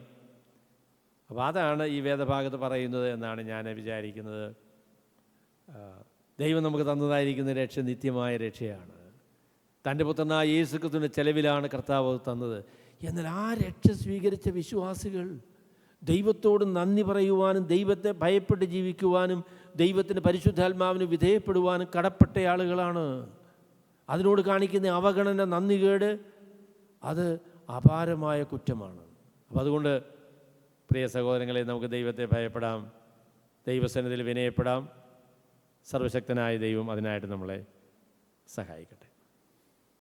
അപ്പോൾ അതാണ് ഈ വേദഭാഗത്ത് പറയുന്നത് എന്നാണ് ഞാൻ വിചാരിക്കുന്നത്. ദൈവം നമുക്ക് തന്നതായിരിക്കുന്ന രക്ഷ നിത്യമായ രക്ഷയാണ്. തൻ്റെ പുത്രനായ യേശുക്രിസ്തുവിൻ്റെ ചെലവിലാണ് കർത്താവ് തന്നത്. എന്നാൽ ആ രക്ഷ സ്വീകരിച്ച വിശ്വാസികൾ ദൈവത്തോട് നന്ദി പറയുവാനും ദൈവത്തെ ഭയപ്പെട്ട് ജീവിക്കുവാനും ദൈവത്തിൻ്റെ പരിശുദ്ധാത്മാവിന് വിധേയപ്പെടുവാനും കടപ്പെട്ട ആളുകളാണ്. അതിനോട് കാണിക്കുന്ന അവഗണന, നന്ദികേട്, അത് അപാരമായ കുറ്റമാണ്. അപ്പം അതുകൊണ്ട് പ്രിയ സഹോദരങ്ങളെ, നമുക്ക് ദൈവത്തെ ഭയപ്പെടാം, ദൈവസന്നിധിയിൽ വിനയപ്പെടാം, സർവശക്തനായ ദൈവം അതിനായിട്ട് നമ്മളെ സഹായിക്കട്ടെ.